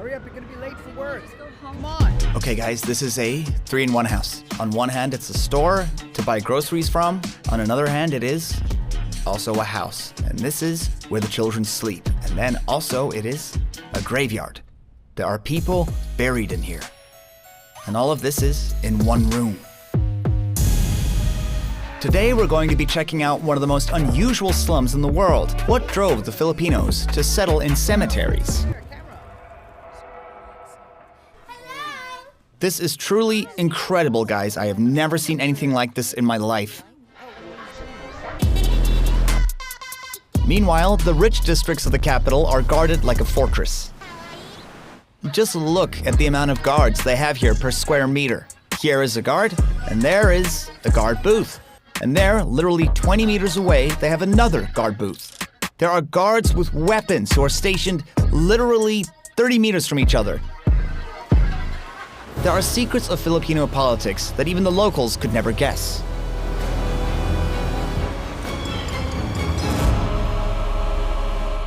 Hurry up, you're gonna be late for work. Come on. Okay guys, this is a 3-in-1 house. On one hand, it's a store to buy groceries from. On another hand, it is also a house. And this is where the children sleep. And then also it is a graveyard. There are people buried in here. And all of this is in one room. Today we're going to be checking out one of the most unusual slums in the world. What drove the Filipinos to settle in cemeteries? This is truly incredible, guys. I have never seen anything like this in my life. Meanwhile, the rich districts of the capital are guarded like a fortress. Just look at the amount of guards they have here per square meter. Here is a guard, and there is a guard booth. And there, literally 20 meters away, they have another guard booth. There are guards with weapons who are stationed literally 30 meters from each other. There are secrets of Filipino politics that even the locals could never guess.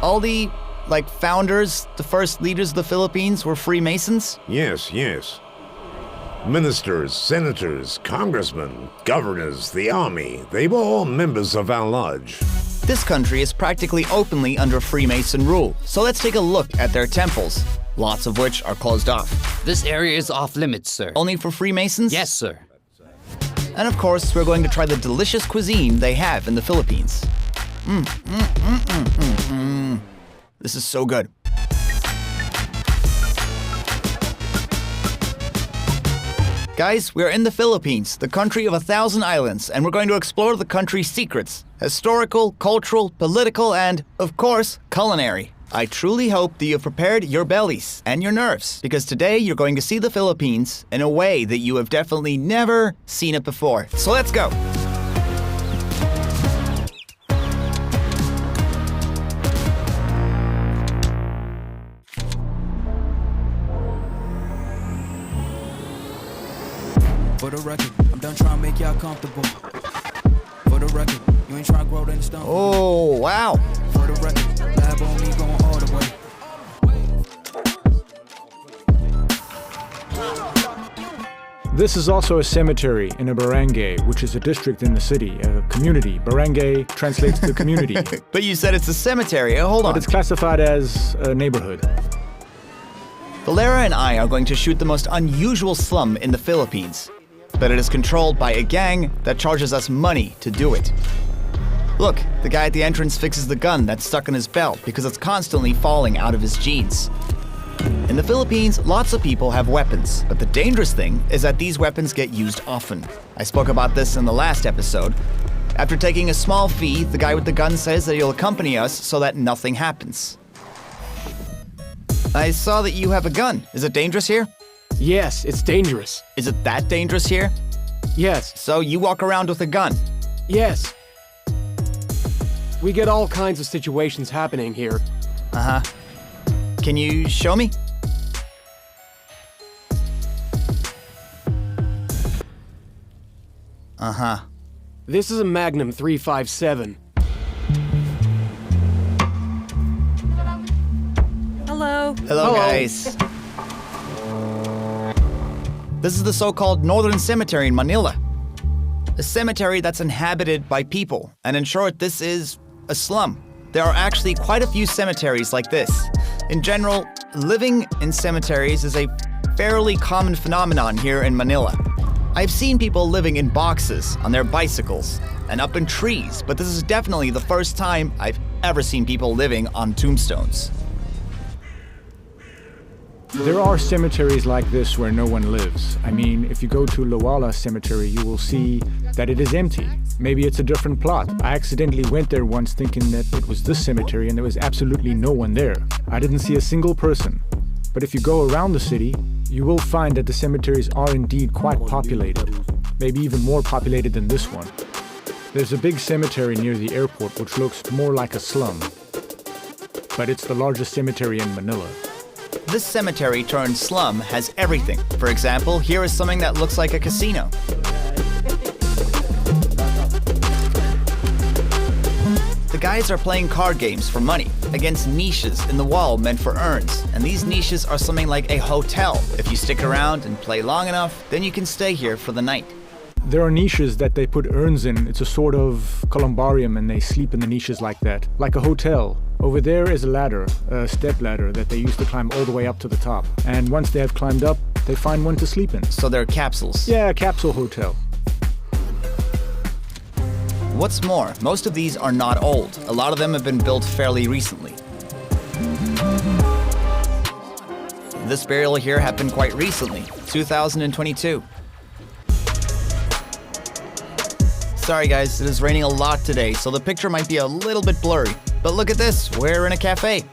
All the, founders, the first leaders of the Philippines were Freemasons? Yes. Ministers, senators, congressmen, governors, the army, they were all members of our lodge. This country is practically openly under Freemason rule, so let's take a look at their temples, lots of which are closed off. This area is off limits, sir. Only for Freemasons? Yes, sir. And of course, we're going to try the delicious cuisine they have in the Philippines. This is so good. Guys, we're in the Philippines, the country of 1,000 islands, and we're going to explore the country's secrets. Historical, cultural, political, and, of course, culinary. I truly hope that you've prepared your bellies and your nerves, because today you're going to see the Philippines in a way that you have definitely never seen it before. So let's go! For the record, I'm done trying to make y'all comfortable. For the record, you ain't trying to grow in the stone. Oh, wow. For the record, lab on me going all the way. This is also a cemetery in a barangay, which is a district in the city, a community. Barangay translates to community. But you said it's a cemetery. Hold on. But it's classified as a neighborhood. Valera and I are going to shoot the most unusual slum in the Philippines. But it is controlled by a gang that charges us money to do it. Look, the guy at the entrance fixes the gun that's stuck in his belt because it's constantly falling out of his jeans. In the Philippines, lots of people have weapons, but the dangerous thing is that these weapons get used often. I spoke about this in the last episode. After taking a small fee, the guy with the gun says that he'll accompany us so that nothing happens. I saw that you have a gun. Is it dangerous here? Yes, it's dangerous. Is it that dangerous here? Yes. So you walk around with a gun? Yes. We get all kinds of situations happening here. Uh-huh. Can you show me? Uh-huh. This is a Magnum 357. Hello, guys. This is the so-called Northern Cemetery in Manila. A cemetery that's inhabited by people. And in short, this is a slum. There are actually quite a few cemeteries like this. In general, living in cemeteries is a fairly common phenomenon here in Manila. I've seen people living in boxes, on their bicycles, and up in trees, but this is definitely the first time I've ever seen people living on tombstones. There are cemeteries like this where no one lives. I mean, if you go to Lawala Cemetery, you will see that it is empty. Maybe it's a different plot. I accidentally went there once thinking that it was this cemetery and there was absolutely no one there. I didn't see a single person. But if you go around the city, you will find that the cemeteries are indeed quite populated. Maybe even more populated than this one. There's a big cemetery near the airport which looks more like a slum. But it's the largest cemetery in Manila. This cemetery turned slum has everything. For example, here is something that looks like a casino. The guys are playing card games for money against niches in the wall meant for urns. And these niches are something like a hotel. If you stick around and play long enough, then you can stay here for the night. There are niches that they put urns in. It's a sort of columbarium, and they sleep in the niches like that, like a hotel. Over there is a ladder, a step ladder that they used to climb all the way up to the top. And once they have climbed up, they find one to sleep in. So they're capsules. Yeah, a capsule hotel. What's more, most of these are not old. A lot of them have been built fairly recently. This burial here happened quite recently, 2022. Sorry guys, it is raining a lot today, so the picture might be a little bit blurry. But look at this, we're in a cafe.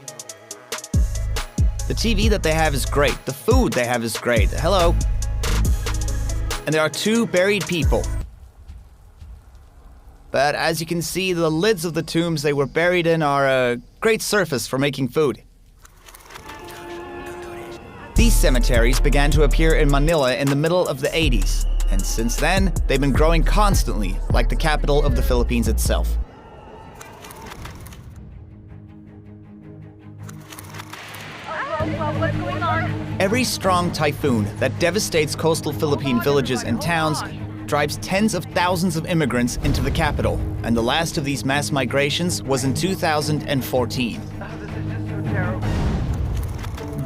The TV that they have is great. The food they have is great. Hello. And there are 2 buried people. But as you can see, the lids of the tombs they were buried in are a great surface for making food. These cemeteries began to appear in Manila in the middle of the 80s. And since then, they've been growing constantly, like the capital of the Philippines itself. What's going on? Every strong typhoon that devastates coastal Philippine villages and towns drives tens of thousands of immigrants into the capital, and the last of these mass migrations was in 2014.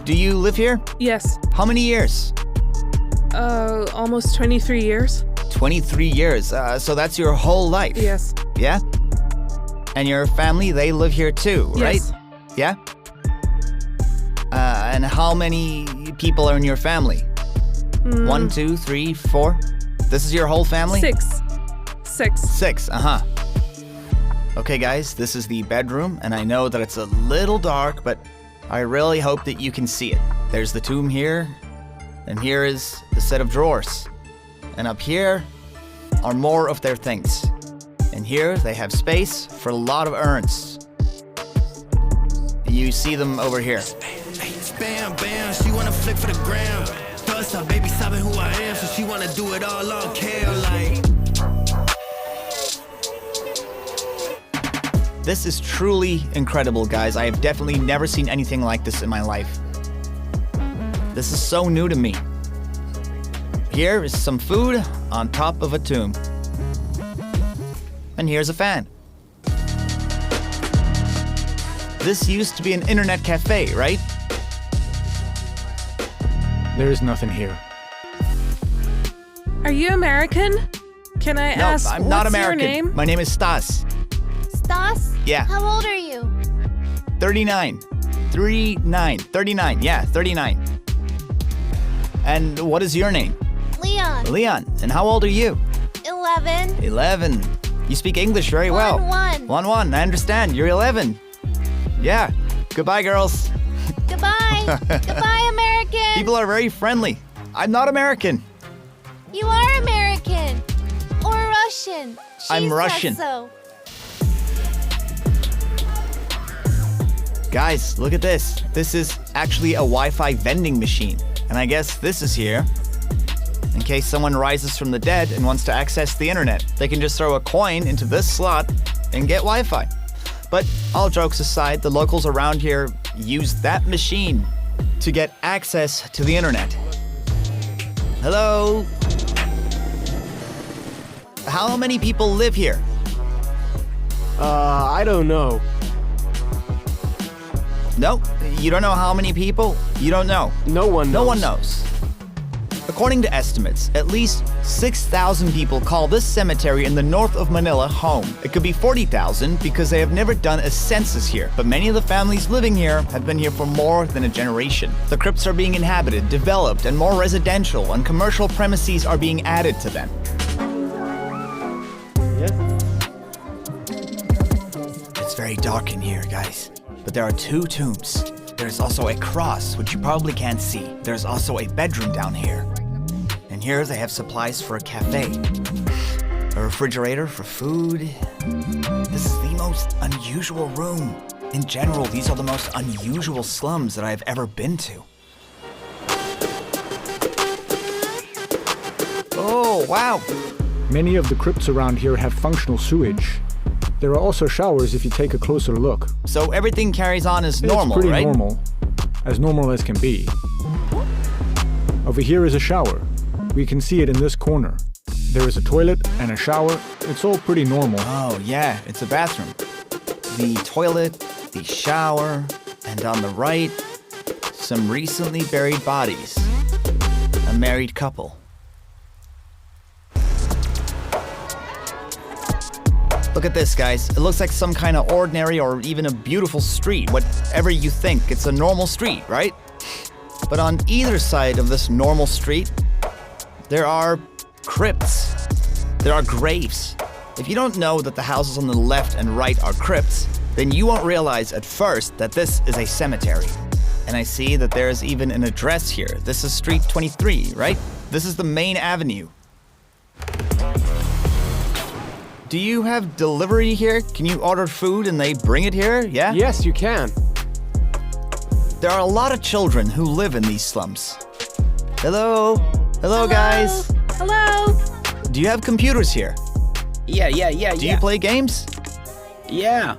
Do you live here? Yes. How many years? Almost 23 years. 23 years, so that's your whole life? Yes. Yeah? And your family, they live here too, right? Yes. Yeah? And how many people are in your family? 1, 2, 3, 4? This is your whole family? 6. 6, uh-huh. Okay guys, this is the bedroom, and I know that it's a little dark, but I really hope that you can see it. There's the tomb here, and here is the set of drawers. And up here are more of their things. And here they have space for a lot of urns. You see them over here. Bam, bam, she wanna flick for the gram. Thoughts up, baby, stopping who I am, so she wanna do it all on care, like. This is truly incredible, guys. I have definitely never seen anything like this in my life. This is so new to me. Here is some food on top of a tomb. And here's a fan. This used to be an internet cafe, right? There is nothing here. Are you American? Can I No, ask, I'm not what's American. your name? My name is Stas. Stas? Yeah. How old are you? 39. 39. Yeah, 39. And what is your name? Leon. Leon. And how old are you? 11. 11. You speak English very well. 1. 1. I understand. You're 11. Yeah. Goodbye, girls. Goodbye. Goodbye, American. People are very friendly. I'm not American. You are American. Or Russian. She I'm said Russian. So. Guys, look at this. This is actually a Wi-Fi vending machine. And I guess this is here in case someone rises from the dead and wants to access the internet. They can just throw a coin into this slot and get Wi-Fi. But all jokes aside, the locals around here use that machine to get access to the internet. Hello? How many people live here? I don't know. No? You don't know how many people? You don't know? No one knows. No one knows. According to estimates, at least 6,000 people call this cemetery in the north of Manila home. It could be 40,000 because they have never done a census here, but many of the families living here have been here for more than a generation. The crypts are being inhabited, developed, and more residential and commercial premises are being added to them. It's very dark in here, guys. But there are 2 tombs. There's also a cross, which you probably can't see. There's also a bedroom down here. And here they have supplies for a cafe. A refrigerator for food. This is the most unusual room. In general, these are the most unusual slums that I have ever been to. Oh, wow. Many of the crypts around here have functional sewage. There are also showers if you take a closer look. So everything carries on as normal, it's pretty right? normal as can be. Over here is a shower. We can see it in this corner. There is a toilet and a shower. It's all pretty normal. Oh, yeah, it's a bathroom. The toilet, the shower, and on the right, some recently buried bodies. A married couple. Look at this, guys. It looks like some kind of ordinary or even a beautiful street. Whatever you think, it's a normal street, right? But on either side of this normal street, there are crypts. There are graves. If you don't know that the houses on the left and right are crypts, then you won't realize at first that this is a cemetery. And I see that there's even an address here. This is Street 23, right? This is the main avenue. Do you have delivery here? Can you order food and they bring it here? Yeah? Yes, you can. There are a lot of children who live in these slums. Hello? Hello, guys. Hello. Do you have computers here? Yeah. Do you play games? Yeah.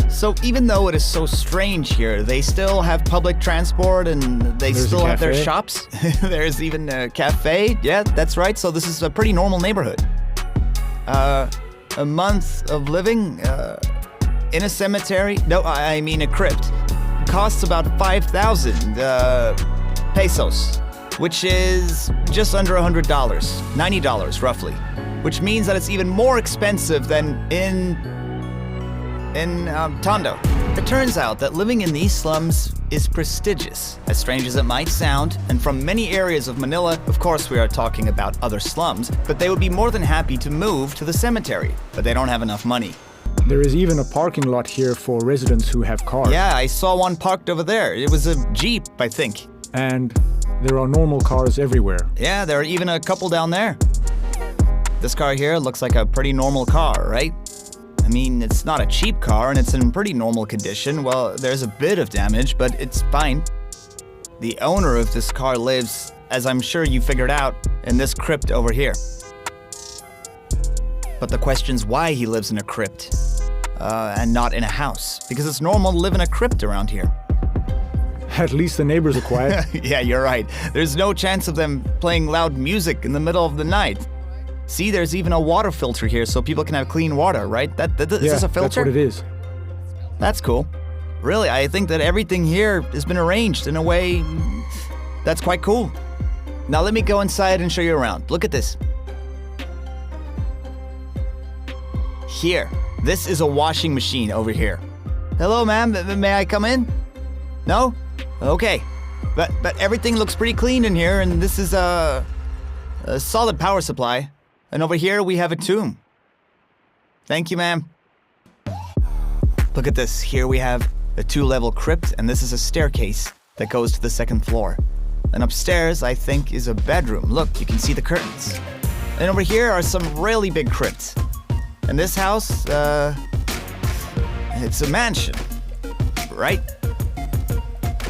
So even though it is so strange here, they still have public transport and they There's still a have their cafe. shops. There's even a cafe. Yeah, that's right. So this is a pretty normal neighborhood. A month of living in a cemetery? No, I mean a crypt. Costs about 5,000 pesos, which is just under $100, $90 roughly, which means that it's even more expensive than in Tondo. It turns out that living in these slums is prestigious, as strange as it might sound, and from many areas of Manila, of course we are talking about other slums, but they would be more than happy to move to the cemetery, but they don't have enough money. There is even a parking lot here for residents who have cars. Yeah, I saw one parked over there. It was a Jeep, I think. And there are normal cars everywhere. Yeah, there are even a couple down there. This car here looks like a pretty normal car, right? I mean, it's not a cheap car and it's in pretty normal condition. Well, there's a bit of damage, but it's fine. The owner of this car lives, as I'm sure you figured out, in this crypt over here. But the question's why he lives in a crypt, and not in a house. Because it's normal to live in a crypt around here. At least the neighbors are quiet. Yeah, you're right. There's no chance of them playing loud music in the middle of the night. See, there's even a water filter here so people can have clean water, right? Is this a filter? That's what it is. That's cool. Really, I think that everything here has been arranged in a way that's quite cool. Now let me go inside and show you around. Look at this. Here, this is a washing machine over here. Hello, ma'am, may I come in? No? Okay. But everything looks pretty clean in here, and this is a solid power supply. And over here we have a tomb. Thank you, ma'am. Look at this. Here we have a 2-level crypt, and this is a staircase that goes to the 2nd floor. And upstairs, I think, is a bedroom. Look, you can see the curtains. And over here are some really big crypts. And this house, it's a mansion, right?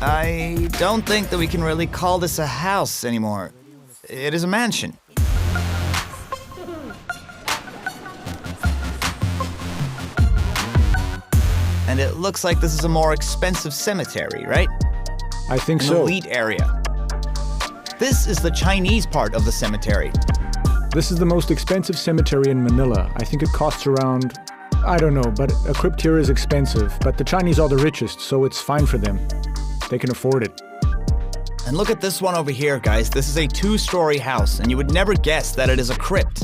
I don't think that we can really call this a house anymore. It is a mansion. And it looks like this is a more expensive cemetery, right? I think An so. elite area. This is the Chinese part of the cemetery. This is the most expensive cemetery in Manila. I think it costs around, I don't know, but a crypt here is expensive. But the Chinese are the richest, so it's fine for them. They can afford it. And look at this one over here, guys. This is a 2-story house, and you would never guess that it is a crypt.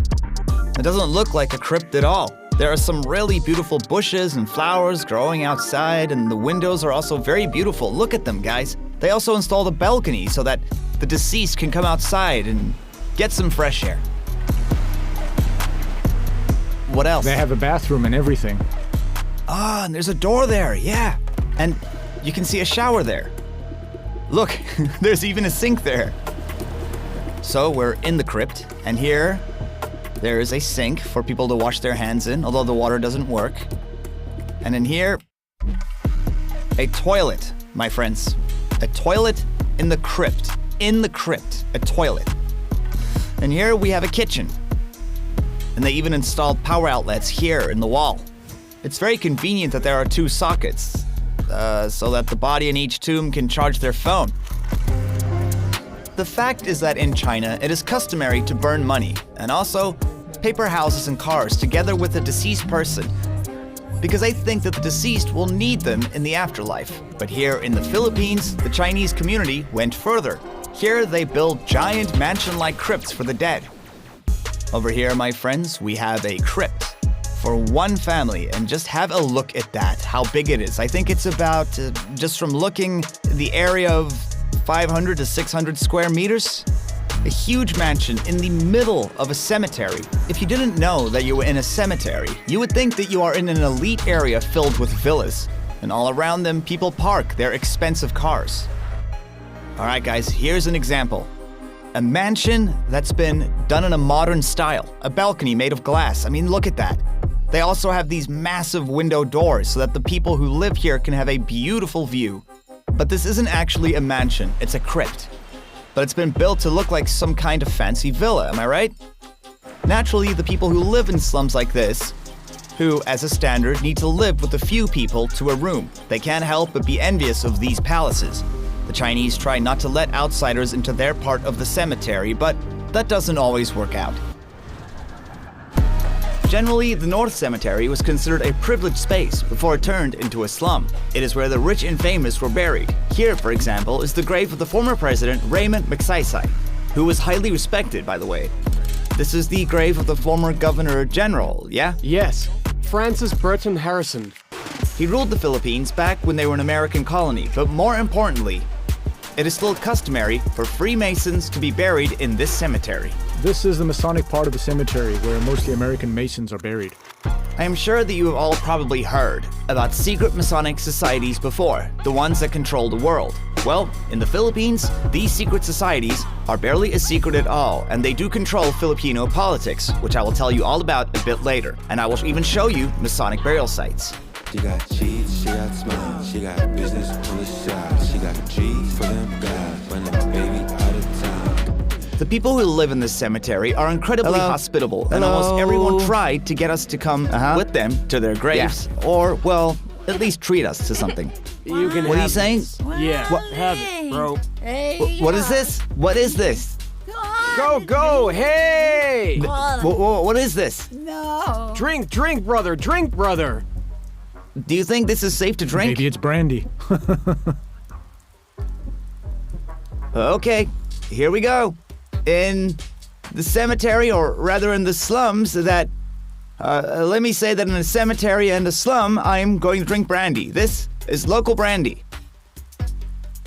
It doesn't look like a crypt at all. There are some really beautiful bushes and flowers growing outside, and the windows are also very beautiful. Look at them, guys. They also installed a balcony so that the deceased can come outside and get some fresh air. What else? They have a bathroom and everything. Ah, and there's a door there, yeah. And you can see a shower there. Look, there's even a sink there. So we're in the crypt, and here there is a sink for people to wash their hands in, although the water doesn't work. And in here, a toilet, my friends. A toilet in the crypt. In the crypt, a toilet. And here we have a kitchen. and they even installed power outlets here in the wall. It's very convenient that there are 2 sockets, so that the body in each tomb can charge their phone. The fact is that in China, it is customary to burn money, and also paper houses and cars together with a deceased person, because they think that the deceased will need them in the afterlife. But here in the Philippines, the Chinese community went further. Here they build giant mansion-like crypts for the dead. Over here, my friends, we have a crypt for one family, and just have a look at that, how big it is. I think it's about, just from looking, the area of 500 to 600 square meters. A huge mansion in the middle of a cemetery. If you didn't know that you were in a cemetery, you would think that you are in an elite area filled with villas, and all around them people park their expensive cars. Alright guys, here's an example. A mansion that's been done in a modern style. A balcony made of glass. I mean, look at that. They also have these massive window doors so that the people who live here can have a beautiful view. But this isn't actually a mansion, it's a crypt. But it's been built to look like some kind of fancy villa, am I right? Naturally, the people who live in slums like this, who, as a standard, need to live with a few people to a room, they can't help but be envious of these palaces. The Chinese try not to let outsiders into their part of the cemetery, but that doesn't always work out. Generally, the North Cemetery was considered a privileged space before it turned into a slum. It is where the rich and famous were buried. Here, for example, is the grave of the former president Raymond Magsaysay, who was highly respected, by the way. This is the grave of the former governor general, yeah? Yes, Francis Burton Harrison. He ruled the Philippines back when they were an American colony, but more importantly, it is still customary for Freemasons to be buried in this cemetery. This is the Masonic part of the cemetery where mostly American Masons are buried. I am sure that you have all probably heard about secret Masonic societies before, the ones that control the world. Well, in the Philippines, these secret societies are barely a secret at all, and they do control Filipino politics, which I will tell you all about a bit later, and I will even show you Masonic burial sites. She got cheese, she got smiles, she got business on the side, she got G for them guys, running my baby out of time. The people who live in this cemetery are incredibly hospitable, and almost everyone tried to get us to come with them to their graves, or, well, at least treat us to something. You can What are you have saying? this. Yeah, have it, bro. What is this? What is this? Go, hey! What is this? Drink, brother, drink, brother. Do you think this is safe to drink? Maybe it's brandy. Okay, here we go. In the cemetery, or rather in the slums, that, let me say that in a cemetery and a slum, I'm going to drink brandy. This is local brandy.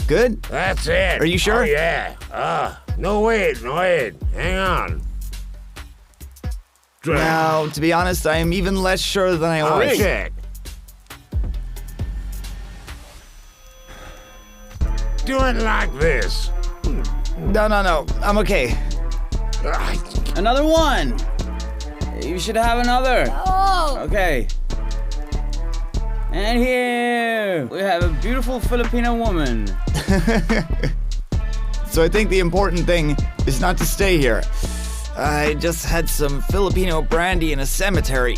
Good? That's it. Are you sure? Oh, yeah. No, wait. Hang on. Now, to be honest, I am even less sure than I was. Check. Do it like this. No, I'm okay. Another one. You should have another. Okay. And here we have a beautiful Filipino woman. So I think the important thing is not to stay here. I just had some Filipino brandy in a cemetery.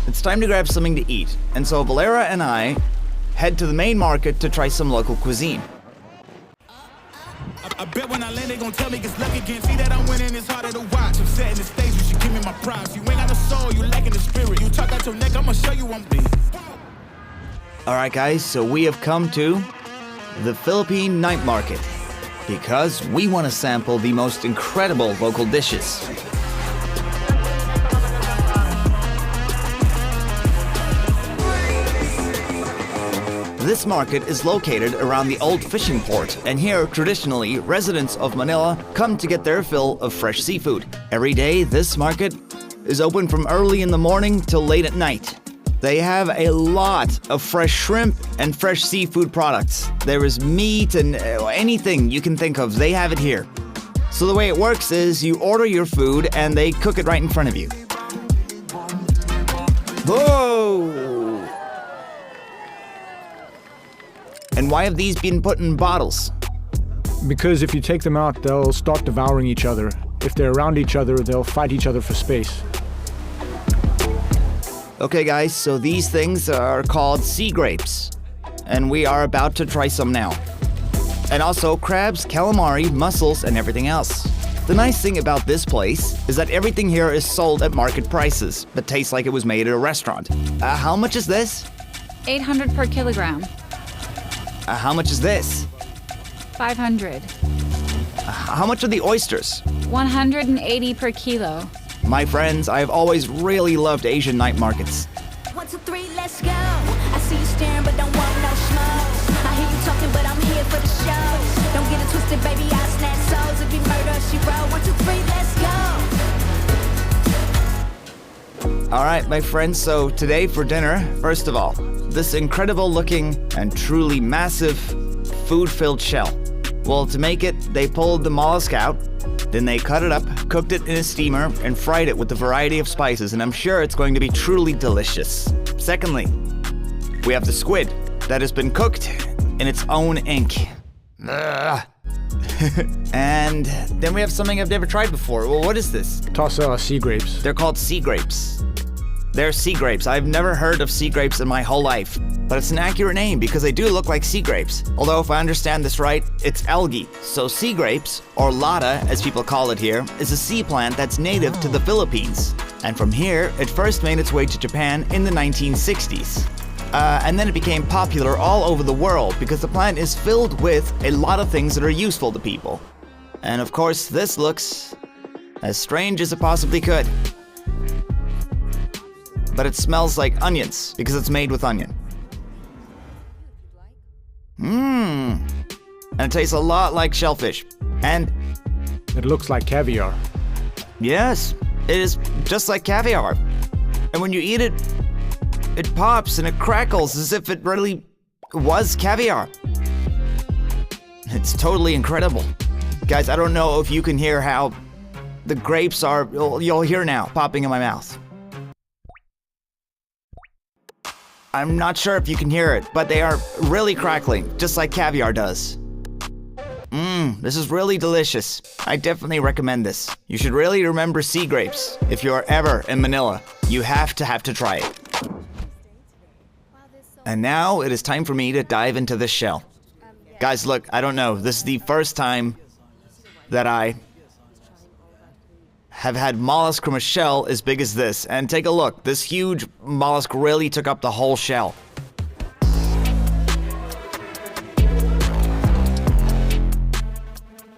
It's time to grab something to eat, and so Valera and I head to the main market to try some local cuisine. I bet when I land, they gon' tell me it's lucky. Can't see that I'm winning, it's harder to watch. I'm setting the stage, you should give me my props. You ain't got no soul, you lacking the spirit. You talk out your neck, I'ma show you I'm big. Alright guys, so we have come to the Philippine night market because we want to sample the most incredible local dishes. This market is located around the old fishing port, and here, traditionally, residents of Manila come to get their fill of fresh seafood. Every day, this market is open from early in the morning till late at night. They have a lot of fresh shrimp and fresh seafood products. There is meat and anything you can think of, they have it here. So the way it works is you order your food and they cook it right in front of you. Whoa! And why have these been put in bottles? Because if you take them out, they'll start devouring each other. If they're around each other, they'll fight each other for space. Okay guys, so these things are called sea grapes. And we are about to try some now. And also crabs, calamari, mussels, and everything else. The nice thing about this place is that everything here is sold at market prices, but tastes like it was made at a restaurant. How much is this? 800 per kilogram. How much is this? 500. How much are the oysters? 180 per kilo. My friends, I have always really loved Asian night markets. 1, 2, 3, let's go. I see you staring, but don't want no smoke. I hear you talking, but I'm here for the show. Don't get it twisted, baby, I snatch souls. If you murder, she roll. 1, 2, 3, let's go. All right, my friends, so today for dinner, first of all, this incredible looking and truly massive food-filled shell. Well, to make it, they pulled the mollusk out, then they cut it up, cooked it in a steamer, and fried it with a variety of spices, and I'm sure it's going to be truly delicious. Secondly, we have the squid that has been cooked in its own ink. Ugh. And then we have something I've never tried before. Well, what is this? Tossa sea grapes. They're called sea grapes. They're sea grapes. I've never heard of sea grapes in my whole life, but it's an accurate name because they do look like sea grapes. Although if I understand this right, it's algae. So sea grapes, or lata as people call it here, is a sea plant that's native to the Philippines. And from here, it first made its way to Japan in the 1960s. And then it became popular all over the world because the plant is filled with a lot of things that are useful to people. And of course, this looks as strange as it possibly could. But it smells like onions because it's made with onion. And it tastes a lot like shellfish. And it looks like caviar. Yes, it is just like caviar. And when you eat it, it pops and it crackles as if it really was caviar. It's totally incredible. Guys, I don't know if you can hear how the grapes are, you'll hear now, popping in my mouth. I'm not sure if you can hear it, but they are really crackling, just like caviar does. This is really delicious. I definitely recommend this. You should really remember sea grapes. If you are ever in Manila, you have to try it. And now it is time for me to dive into this shell. Guys, look, I don't know. This is the first time that I have had mollusk from a shell as big as this. And take a look. This huge mollusk really took up the whole shell.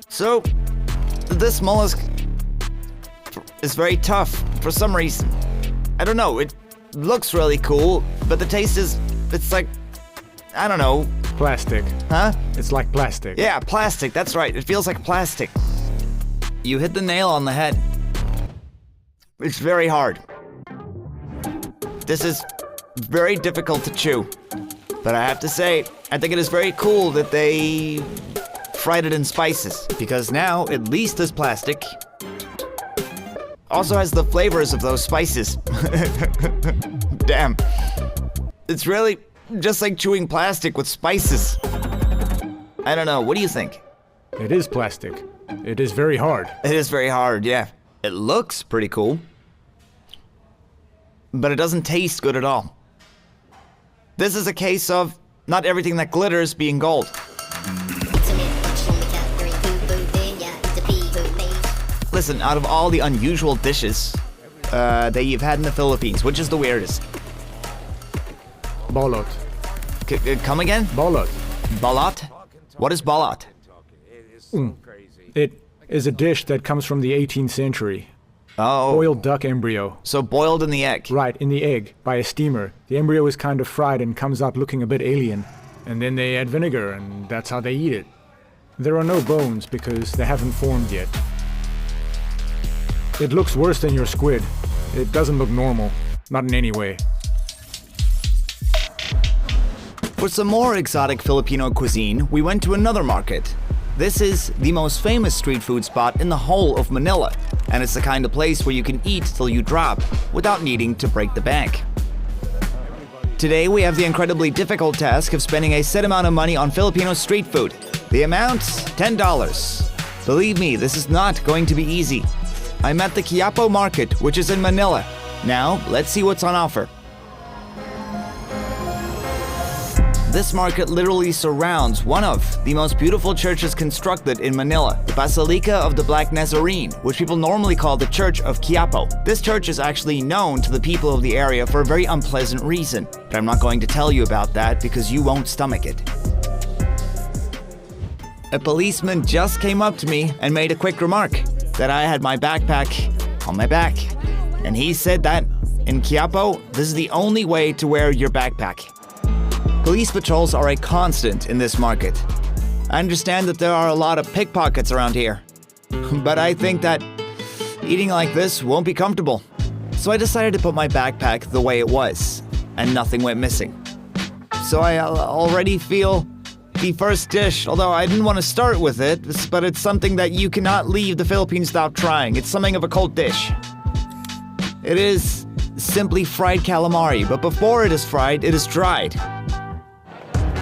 So, this mollusk is very tough for some reason. I don't know, it looks really cool, but the taste is, it's like, I don't know. Plastic. Huh? It's like plastic. Yeah, plastic, that's right. It feels like plastic. You hit the nail on the head. It's very hard. This is very difficult to chew. But I have to say, I think it is very cool that they fried it in spices, because now, at least this plastic also has the flavors of those spices. Damn. It's really just like chewing plastic with spices. I don't know, what do you think? It is plastic. It is very hard. It is very hard, yeah. It looks pretty cool, but it doesn't taste good at all. This is a case of not everything that glitters being gold. Listen, out of all the unusual dishes that you've had in the Philippines, which is the weirdest? Bolot. Come again? Bolot. Balot? What is balot? It is a dish that comes from the 18th century. Oh. Boiled duck embryo. So boiled in the egg. Right, in the egg, by a steamer. The embryo is kind of fried and comes out looking a bit alien. And then they add vinegar, and that's how they eat it. There are no bones because they haven't formed yet. It looks worse than your squid. It doesn't look normal. Not in any way. For some more exotic Filipino cuisine, we went to another market. This is the most famous street food spot in the whole of Manila, and it's the kind of place where you can eat till you drop without needing to break the bank. Today we have the incredibly difficult task of spending a set amount of money on Filipino street food. The amount, $10. Believe me, this is not going to be easy. I'm at the Quiapo Market, which is in Manila. Now, let's see what's on offer. This market literally surrounds one of the most beautiful churches constructed in Manila, the Basilica of the Black Nazarene, which people normally call the Church of Quiapo. This church is actually known to the people of the area for a very unpleasant reason, but I'm not going to tell you about that because you won't stomach it. A policeman just came up to me and made a quick remark that I had my backpack on my back. And he said that in Quiapo, this is the only way to wear your backpack. Police patrols are a constant in this market. I understand that there are a lot of pickpockets around here, but I think that eating like this won't be comfortable. So I decided to put my backpack the way it was, and nothing went missing. So I already feel the first dish, although I didn't want to start with it, but it's something that you cannot leave the Philippines without trying. It's something of a cult dish. It is simply fried calamari, but before it is fried, it is dried.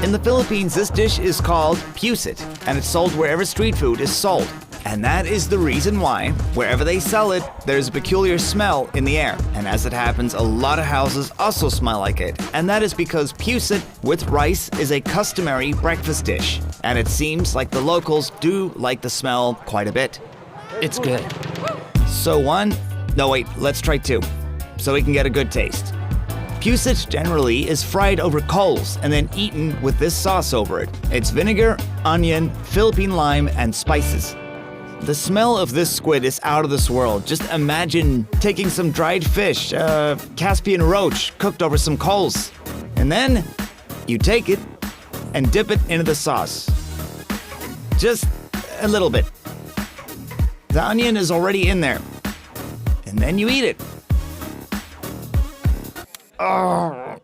In the Philippines, this dish is called pusit, and it's sold wherever street food is sold. And that is the reason why, wherever they sell it, there's a peculiar smell in the air. And as it happens, a lot of houses also smell like it. And that is because pusit with rice is a customary breakfast dish. And it seems like the locals do like the smell quite a bit. It's good. So let's try two, so we can get a good taste. Pusit generally is fried over coals and then eaten with this sauce over it. It's vinegar, onion, Philippine lime, and spices. The smell of this squid is out of this world. Just imagine taking some dried fish, Caspian roach, cooked over some coals. And then you take it and dip it into the sauce. Just a little bit. The onion is already in there. And then you eat it. Oh.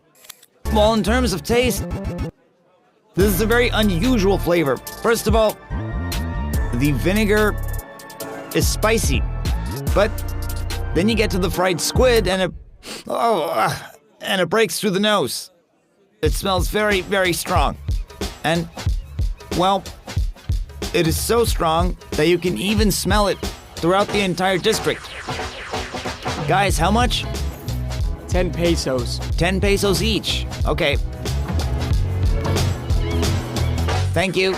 Well, in terms of taste, this is a very unusual flavor. First of all, the vinegar is spicy, but then you get to the fried squid and it breaks through the nose. It smells very, very strong. And, well, it is so strong that you can even smell it throughout the entire district. Guys, how much? 10 pesos. 10 pesos each. Okay. Thank you.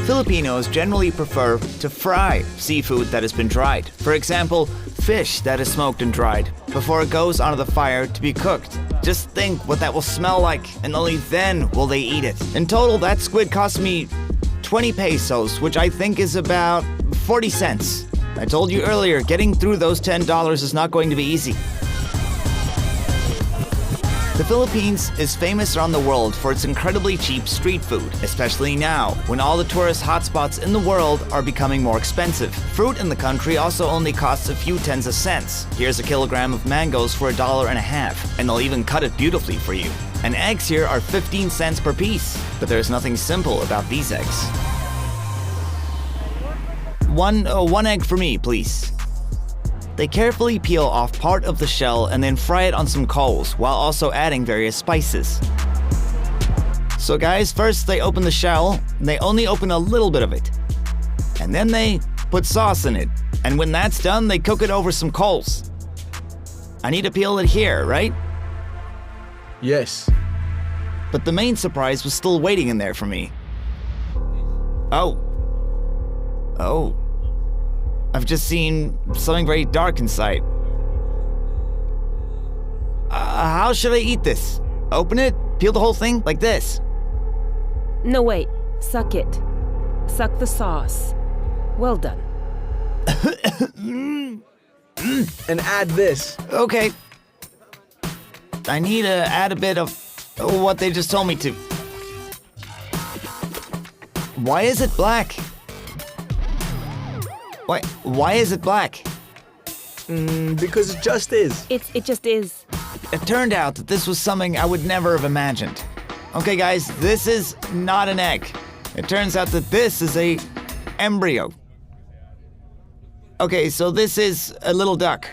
Filipinos generally prefer to fry seafood that has been dried. For example, fish that is smoked and dried before it goes onto the fire to be cooked. Just think what that will smell like, and only then will they eat it. In total, that squid cost me 20 pesos, which I think is about 40 cents. I told you earlier, getting through those $10 is not going to be easy. The Philippines is famous around the world for its incredibly cheap street food, especially now, when all the tourist hotspots in the world are becoming more expensive. Fruit in the country also only costs a few tens of cents. Here's a kilogram of mangoes for $1.50, and they'll even cut it beautifully for you. And eggs here are 15 cents per piece, but there's nothing simple about these eggs. One egg for me, please. They carefully peel off part of the shell and then fry it on some coals while also adding various spices. So guys, first they open the shell, and they only open a little bit of it. And then they put sauce in it, and when that's done, they cook it over some coals. I need to peel it here, right? Yes. But the main surprise was still waiting in there for me. Oh. I've just seen something very dark inside. How should I eat this? Open it? Peel the whole thing? Like this? No, wait. Suck it. Suck the sauce. Well done. And add this. Okay. I need to add a bit of what they just told me to. Why is it black? Why is it black? Because it just is. It just is. It turned out that this was something I would never have imagined. Okay, guys, this is not an egg. It turns out that this is a embryo. Okay, so this is a little duck.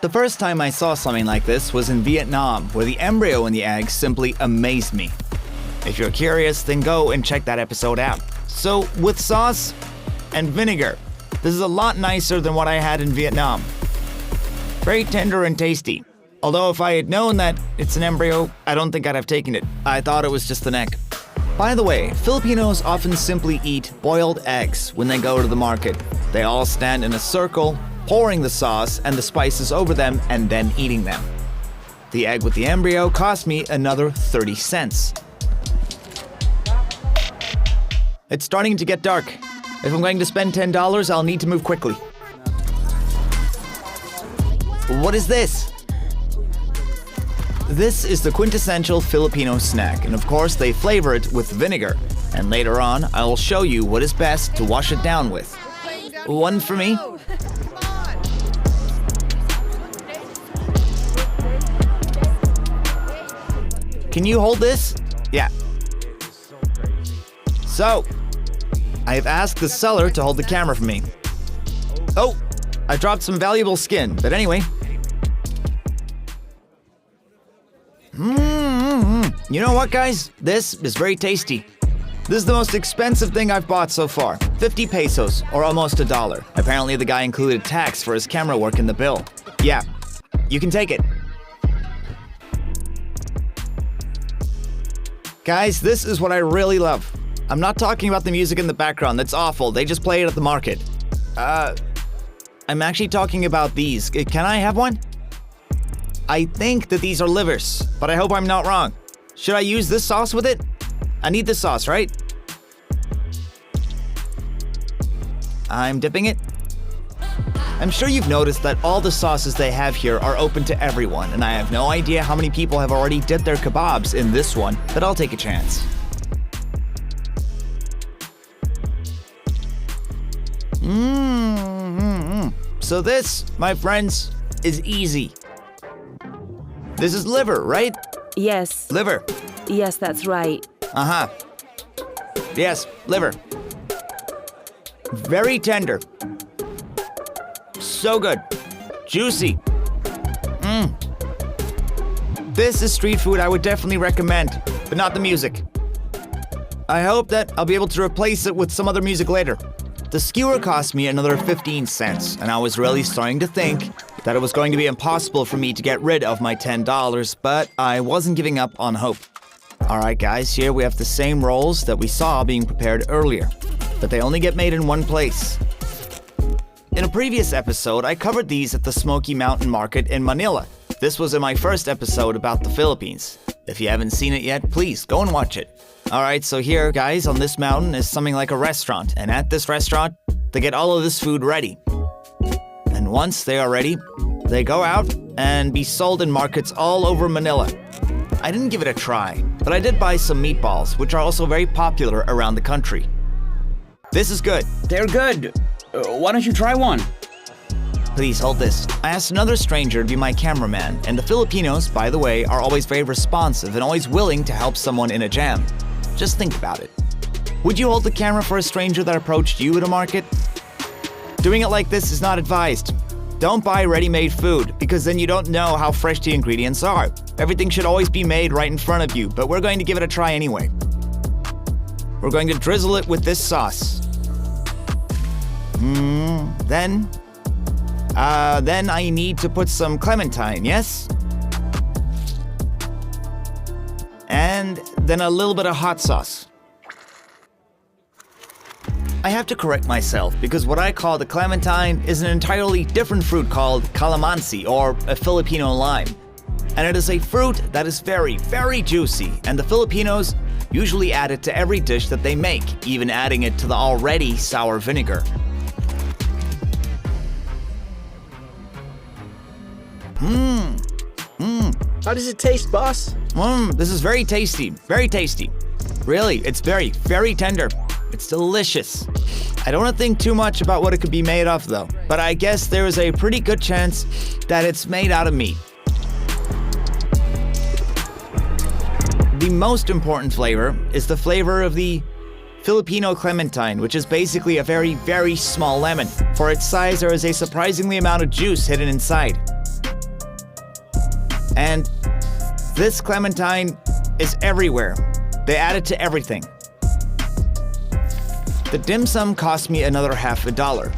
The first time I saw something like this was in Vietnam, where the embryo in the egg simply amazed me. If you're curious, then go and check that episode out. So, with sauce and vinegar, this is a lot nicer than what I had in Vietnam. Very tender and tasty. Although if I had known that it's an embryo, I don't think I'd have taken it. I thought it was just the neck. By the way, Filipinos often simply eat boiled eggs when they go to the market. They all stand in a circle, pouring the sauce and the spices over them and then eating them. The egg with the embryo cost me another 30 cents. It's starting to get dark. If I'm going to spend $10, I'll need to move quickly. What is this? This is the quintessential Filipino snack, and of course they flavor it with vinegar. And later on, I will show you what is best to wash it down with. One for me. Can you hold this? Yeah. So, I have asked the seller to hold the camera for me. Oh, I dropped some valuable skin, but anyway. You know what, guys? This is very tasty. This is the most expensive thing I've bought so far. 50 pesos, or almost $1. Apparently the guy included tax for his camera work in the bill. Yeah, you can take it. Guys, this is what I really love. I'm not talking about the music in the background, that's awful. They just play it at the market. I'm actually talking about these. Can I have one? I think that these are livers, but I hope I'm not wrong. Should I use this sauce with it? I need this sauce, right? I'm dipping it. I'm sure you've noticed that all the sauces they have here are open to everyone, and I have no idea how many people have already dipped their kebabs in this one, but I'll take a chance. So this, my friends, is easy. This is liver, right? Yes. Liver. Yes, that's right. Uh-huh. Yes, liver. Very tender. So good. Juicy. This is street food I would definitely recommend, but not the music. I hope that I'll be able to replace it with some other music later. The skewer cost me another 15 cents, and I was really starting to think that it was going to be impossible for me to get rid of my $10, but I wasn't giving up on hope. Alright guys, here we have the same rolls that we saw being prepared earlier, but they only get made in one place. In a previous episode, I covered these at the Smoky Mountain Market in Manila. This was in my first episode about the Philippines. If you haven't seen it yet, please go and watch it. Alright, so here, guys, on this mountain is something like a restaurant, and at this restaurant, they get all of this food ready. And once they are ready, they go out and be sold in markets all over Manila. I didn't give it a try, but I did buy some meatballs, which are also very popular around the country. This is good. They're good. Why don't you try one? Please hold this. I asked another stranger to be my cameraman, and the Filipinos, by the way, are always very responsive and always willing to help someone in a jam. Just think about it. Would you hold the camera for a stranger that approached you at a market? Doing it like this is not advised. Don't buy ready-made food, because then you don't know how fresh the ingredients are. Everything should always be made right in front of you, but we're going to give it a try anyway. We're going to drizzle it with this sauce. Then I need to put some clementine, yes? And then a little bit of hot sauce. I have to correct myself because what I call the clementine is an entirely different fruit called calamansi, or a Filipino lime. And it is a fruit that is very, very juicy, and the Filipinos usually add it to every dish that they make, even adding it to the already sour vinegar. How does it taste, boss? This is very tasty, very tasty. Really, it's very, very tender. It's delicious. I don't want to think too much about what it could be made of though, but I guess there is a pretty good chance that it's made out of meat. The most important flavor is the flavor of the Filipino clementine, which is basically a very, very small lemon. For its size, there is a surprisingly amount of juice hidden inside. And this clementine is everywhere. They add it to everything. The dim sum cost me another $50.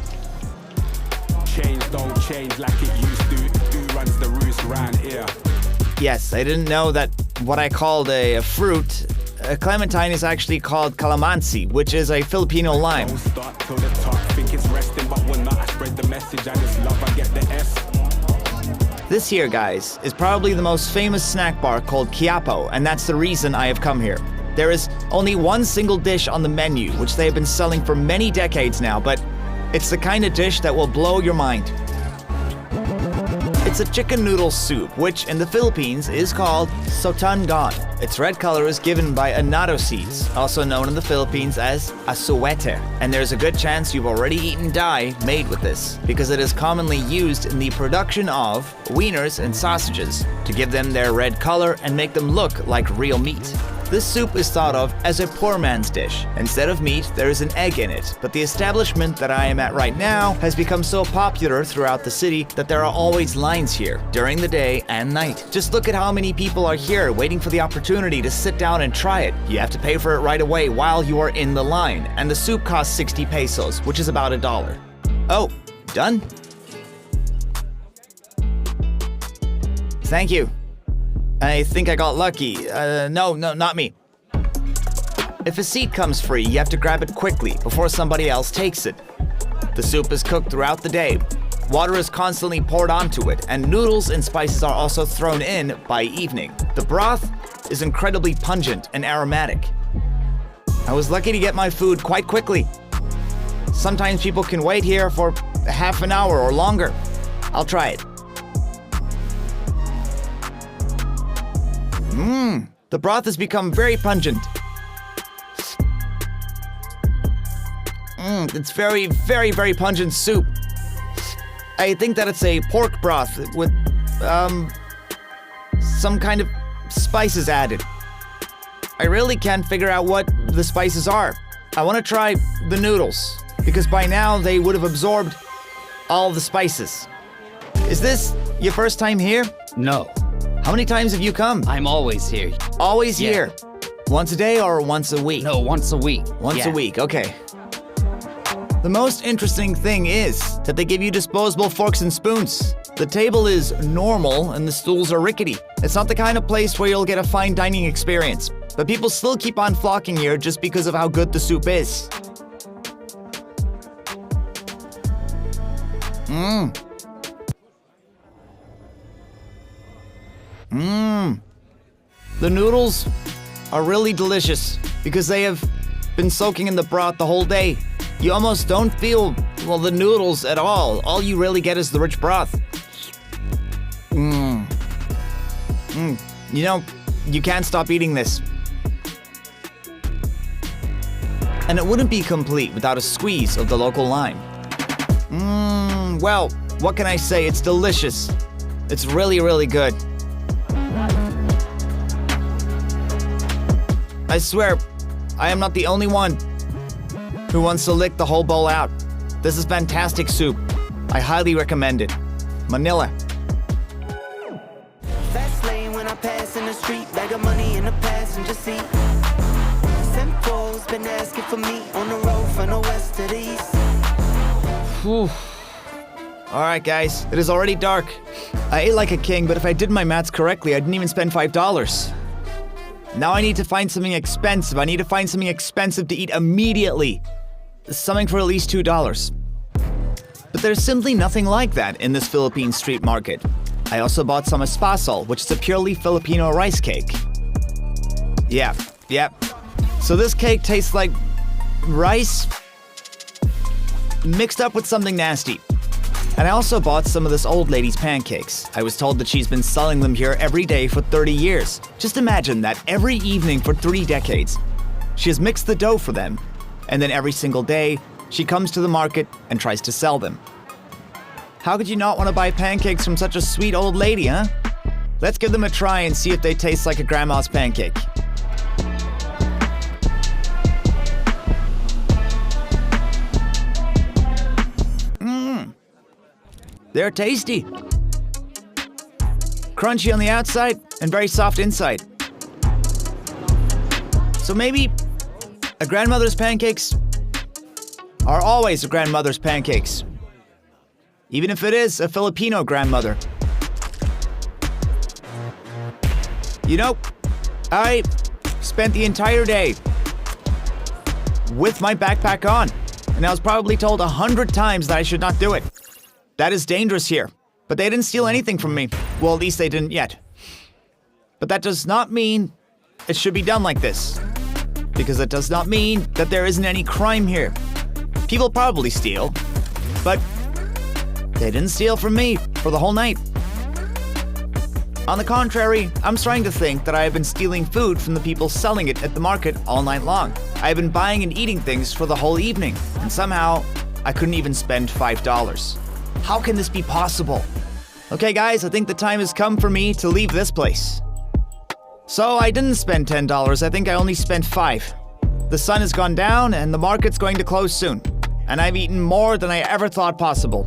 Change don't change like it used to. Who runs the roost round here? Yes, I didn't know that what I called a fruit, a clementine, is actually called calamansi, which is a Filipino lime. Don't start till the top, think it's resting, but when not, I spread the message. I just love, I get the S. This here, guys, is probably the most famous snack bar called Quiapo, and that's the reason I have come here. There is only one single dish on the menu, which they have been selling for many decades now, but it's the kind of dish that will blow your mind. It's a chicken noodle soup, which in the Philippines is called sotangon. Its red color is given by annatto seeds, also known in the Philippines as asuete. And there's a good chance you've already eaten dye made with this, because it is commonly used in the production of wieners and sausages to give them their red color and make them look like real meat. This soup is thought of as a poor man's dish. Instead of meat, there is an egg in it, but the establishment that I am at right now has become so popular throughout the city that there are always lines here, during the day and night. Just look at how many people are here waiting for the opportunity to sit down and try it. You have to pay for it right away while you are in the line, and the soup costs 60 pesos, which is about $1. Oh, done? Thank you. I think I got lucky. No, not me. If a seat comes free, you have to grab it quickly before somebody else takes it. The soup is cooked throughout the day. Water is constantly poured onto it, and noodles and spices are also thrown in by evening. The broth is incredibly pungent and aromatic. I was lucky to get my food quite quickly. Sometimes people can wait here for half an hour or longer. I'll try it. The broth has become very pungent. It's very, very, very pungent soup. I think that it's a pork broth with, some kind of spices added. I really can't figure out what the spices are. I want to try the noodles, because by now they would have absorbed all the spices. Is this your first time here? No. How many times have you come? I'm always here. Always Yeah. here? Once a day or once a week? No, once a week. Once a week, okay. The most interesting thing is that they give you disposable forks and spoons. The table is normal and the stools are rickety. It's not the kind of place where you'll get a fine dining experience, but people still keep on flocking here just because of how good the soup is. The noodles are really delicious because they have been soaking in the broth the whole day. You almost don't feel, well, the noodles at all. All you really get is the rich broth. You know, you can't stop eating this. And it wouldn't be complete without a squeeze of the local lime. Well, what can I say? It's delicious. It's really, really good. I swear, I am not the only one who wants to lick the whole bowl out. This is fantastic soup. I highly recommend it. Manila. Fast lane when I pass in the street, bag of money in the passenger seat. Simcoe's been asking for me on the road from the west to the east. Whew. All right, guys, it is already dark. I ate like a king, but if I did my maths correctly, I didn't even spend $5. Now I need to find something expensive. I need to find something expensive to eat immediately. Something for at least $2. But there's simply nothing like that in this Philippine street market. I also bought some espasol, which is a purely Filipino rice cake. Yeah. So this cake tastes like rice mixed up with something nasty. And I also bought some of this old lady's pancakes. I was told that she's been selling them here every day for 30 years. Just imagine that every evening for 3 decades. She has mixed the dough for them, and then every single day, she comes to the market and tries to sell them. How could you not want to buy pancakes from such a sweet old lady, huh? Let's give them a try and see if they taste like a grandma's pancake. They're tasty. Crunchy on the outside and very soft inside. So maybe a grandmother's pancakes are always a grandmother's pancakes. Even if it is a Filipino grandmother. You know, I spent the entire day with my backpack on, and I was probably told 100 times that I should not do it. That is dangerous here. But they didn't steal anything from me. Well, at least they didn't yet. But that does not mean it should be done like this. Because it does not mean that there isn't any crime here. People probably steal, but they didn't steal from me for the whole night. On the contrary, I'm starting to think that I have been stealing food from the people selling it at the market all night long. I have been buying and eating things for the whole evening, and somehow I couldn't even spend $5. How can this be possible? Okay guys, I think the time has come for me to leave this place. So I didn't spend $10, I think I only spent $5. The sun has gone down and the market's going to close soon. And I've eaten more than I ever thought possible.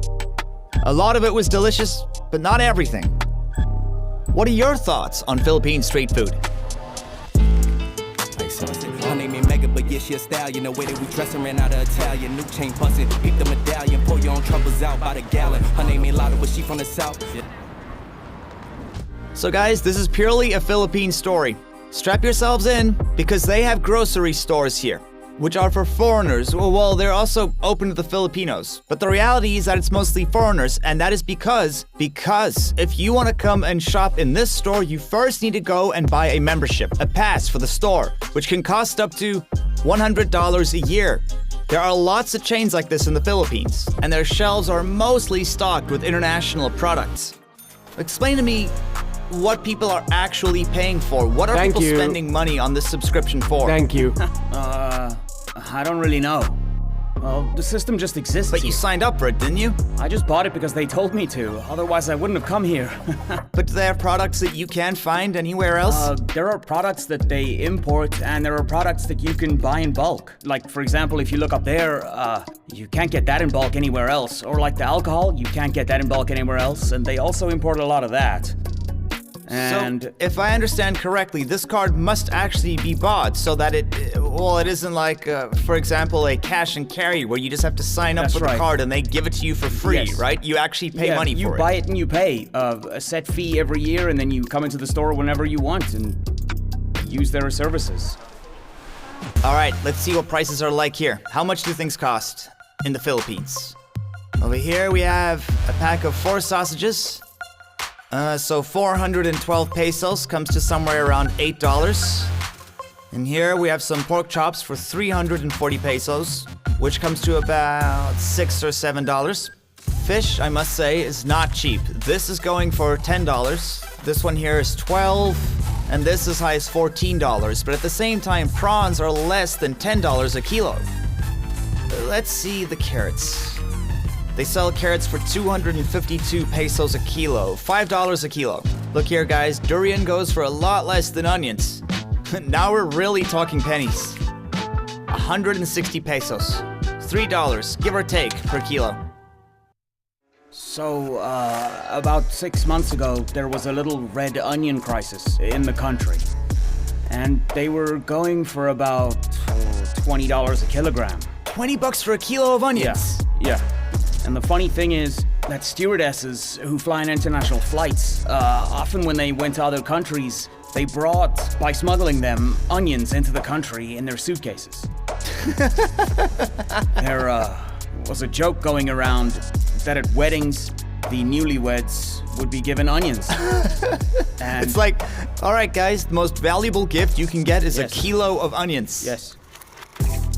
A lot of it was delicious, but not everything. What are your thoughts on Philippine street food? Her name ain't Mega, but yeah, she a stallion. The way that we dressin' ran out of Italian. New chain bustin', peep the medallion. Pour your own troubles out by the gallon. Her name ain't Lotta, but she from the south. Yeah. So guys, this is purely a Philippine story. Strap yourselves in, because they have grocery stores here, which are for foreigners. Well, they're also open to the Filipinos. But the reality is that it's mostly foreigners, and that is because if you want to come and shop in this store, you first need to go and buy a membership, a pass for the store, which can cost up to $100 a year. There are lots of chains like this in the Philippines, and their shelves are mostly stocked with international products. Explain to me what people are actually paying for. What are people spending money on this subscription for? Thank you. I don't really know. Well, the system just exists. But you signed up for it, didn't you? I just bought it because they told me to. Otherwise, I wouldn't have come here. But do they have products that you can't find anywhere else? There are products that they import, and there are products that you can buy in bulk. Like, for example, if you look up there, you can't get that in bulk anywhere else. Or like the alcohol, you can't get that in bulk anywhere else. And they also import a lot of that. And so, if I understand correctly, this card must actually be bought so that it isn't like, for example, a cash and carry where you just have to sign up for the card and they give it to you for free, right? You actually pay money for it. You buy it and you pay a set fee every year, and then you come into the store whenever you want and use their services. All right, let's see what prices are like here. How much do things cost in the Philippines? Over here we have a pack of 4 sausages. So 412 pesos comes to somewhere around $8. And here we have some pork chops for 340 pesos, which comes to about $6 or $7. Fish, I must say, is not cheap. This is going for $10. This one here is $12, and this as high as $14. But at the same time, prawns are less than $10 a kilo. Let's see the carrots. They sell carrots for 252 pesos a kilo, $5 a kilo. Look here guys, durian goes for a lot less than onions. Now we're really talking pennies. 160 pesos, $3, give or take, per kilo. So, about 6 months ago, there was a little red onion crisis in the country. And they were going for about $20 a kilogram. $20 for a kilo of onions? Yeah. And the funny thing is that stewardesses who fly in international flights, often when they went to other countries, they brought, by smuggling them, onions into the country in their suitcases. There was a joke going around that at weddings, the newlyweds would be given onions. And it's like, all right guys, the most valuable gift you can get is a kilo of onions. Yes.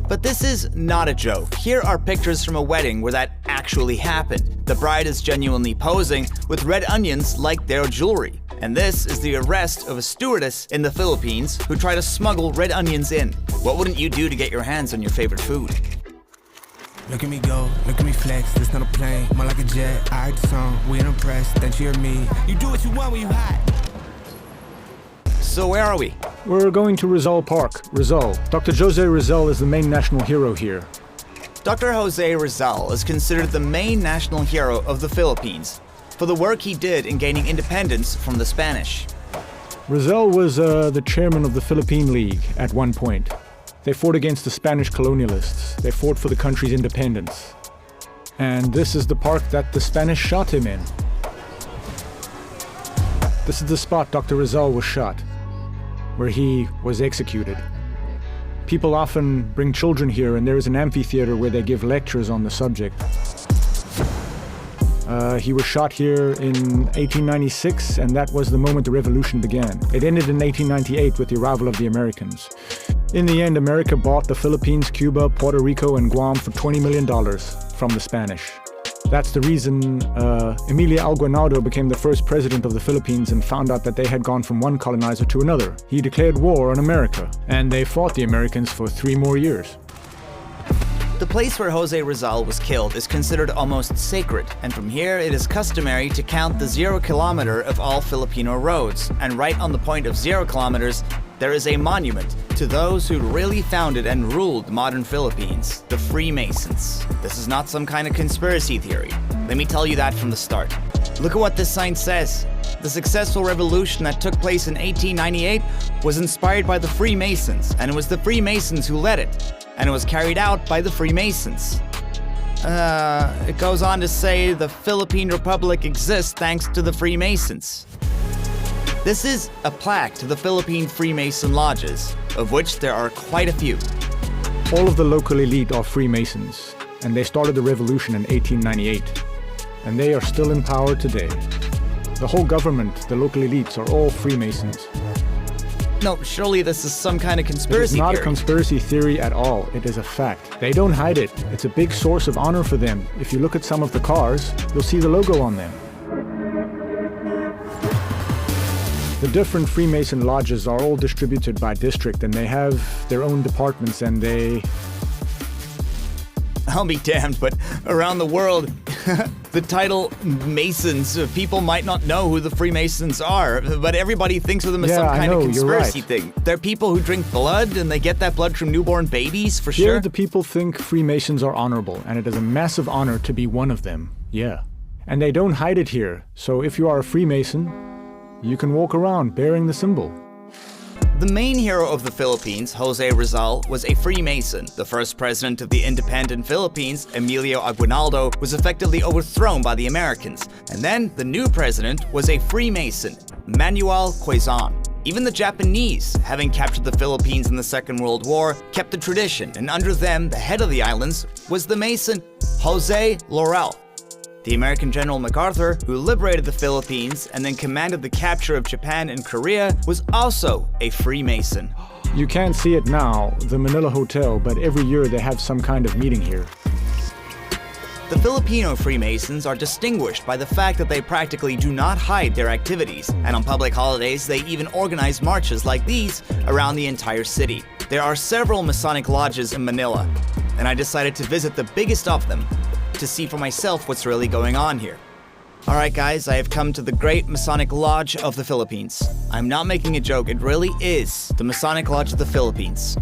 But this is not a joke. Here are pictures from a wedding where that actually happened. The bride is genuinely posing with red onions like their jewelry. And this is the arrest of a stewardess in the Philippines who tried to smuggle red onions in. What wouldn't you do to get your hands on your favorite food? Look at me go, look at me flex, it's not a plane, more like a jet. I write the song, we ain't impressed, then cheer me. You do what you want when you hot. So where are we? We're going to Rizal Park, Rizal. Dr. Jose Rizal is the main national hero here. Dr. Jose Rizal is considered the main national hero of the Philippines for the work he did in gaining independence from the Spanish. Rizal was the chairman of the Philippine League at one point. They fought against the Spanish colonialists. They fought for the country's independence. And this is the park that the Spanish shot him in. This is the spot Dr. Rizal was shot, where he was executed. People often bring children here, and there is an amphitheater where they give lectures on the subject. He was shot here in 1896, and that was the moment the revolution began. It ended in 1898 with the arrival of the Americans. In the end, America bought the Philippines, Cuba, Puerto Rico, and Guam for $20 million from the Spanish. That's the reason Emilio Aguinaldo became the first president of the Philippines and found out that they had gone from one colonizer to another. He declared war on America, and they fought the Americans for 3 more years. The place where Jose Rizal was killed is considered almost sacred, and from here it is customary to count the 0 kilometer of all Filipino roads, and right on the point of 0 kilometers, there is a monument to those who really founded and ruled modern Philippines, the Freemasons. This is not some kind of conspiracy theory. Let me tell you that from the start. Look at what this sign says. The successful revolution that took place in 1898 was inspired by the Freemasons, and it was the Freemasons who led it. And it was carried out by the Freemasons. It goes on to say the Philippine Republic exists thanks to the Freemasons. This is a plaque to the Philippine Freemason lodges, of which there are quite a few. All of the local elite are Freemasons, and they started the revolution in 1898. And they are still in power today. The whole government, the local elites, are all Freemasons. No, surely this is some kind of conspiracy theory. It is not a conspiracy theory at all. It is a fact. They don't hide it. It's a big source of honor for them. If you look at some of the cars, you'll see the logo on them. The different Freemason lodges are all distributed by district, and they have their own departments, and they... I'll be damned, but around the world, the title Masons, people might not know who the Freemasons are, but everybody thinks of them as some kind of conspiracy thing. They're people who drink blood, and they get that blood from newborn babies, for sure. Here, the people think Freemasons are honorable, and it is a massive honor to be one of them. Yeah. And they don't hide it here, so if you are a Freemason, you can walk around bearing the symbol. The main hero of the Philippines, Jose Rizal, was a Freemason. The first president of the independent Philippines, Emilio Aguinaldo, was effectively overthrown by the Americans. And then the new president was a Freemason, Manuel Quezon. Even the Japanese, having captured the Philippines in the Second World War, kept the tradition, and under them, the head of the islands was the Mason, Jose Laurel. The American General MacArthur, who liberated the Philippines and then commanded the capture of Japan and Korea, was also a Freemason. You can't see it now, the Manila Hotel, but every year they have some kind of meeting here. The Filipino Freemasons are distinguished by the fact that they practically do not hide their activities, and on public holidays they even organize marches like these around the entire city. There are several Masonic lodges in Manila, and I decided to visit the biggest of them to see for myself what's really going on here. Alright guys, I have come to the Great Masonic Lodge of the Philippines. I'm not making a joke, it really is the Masonic Lodge of the Philippines.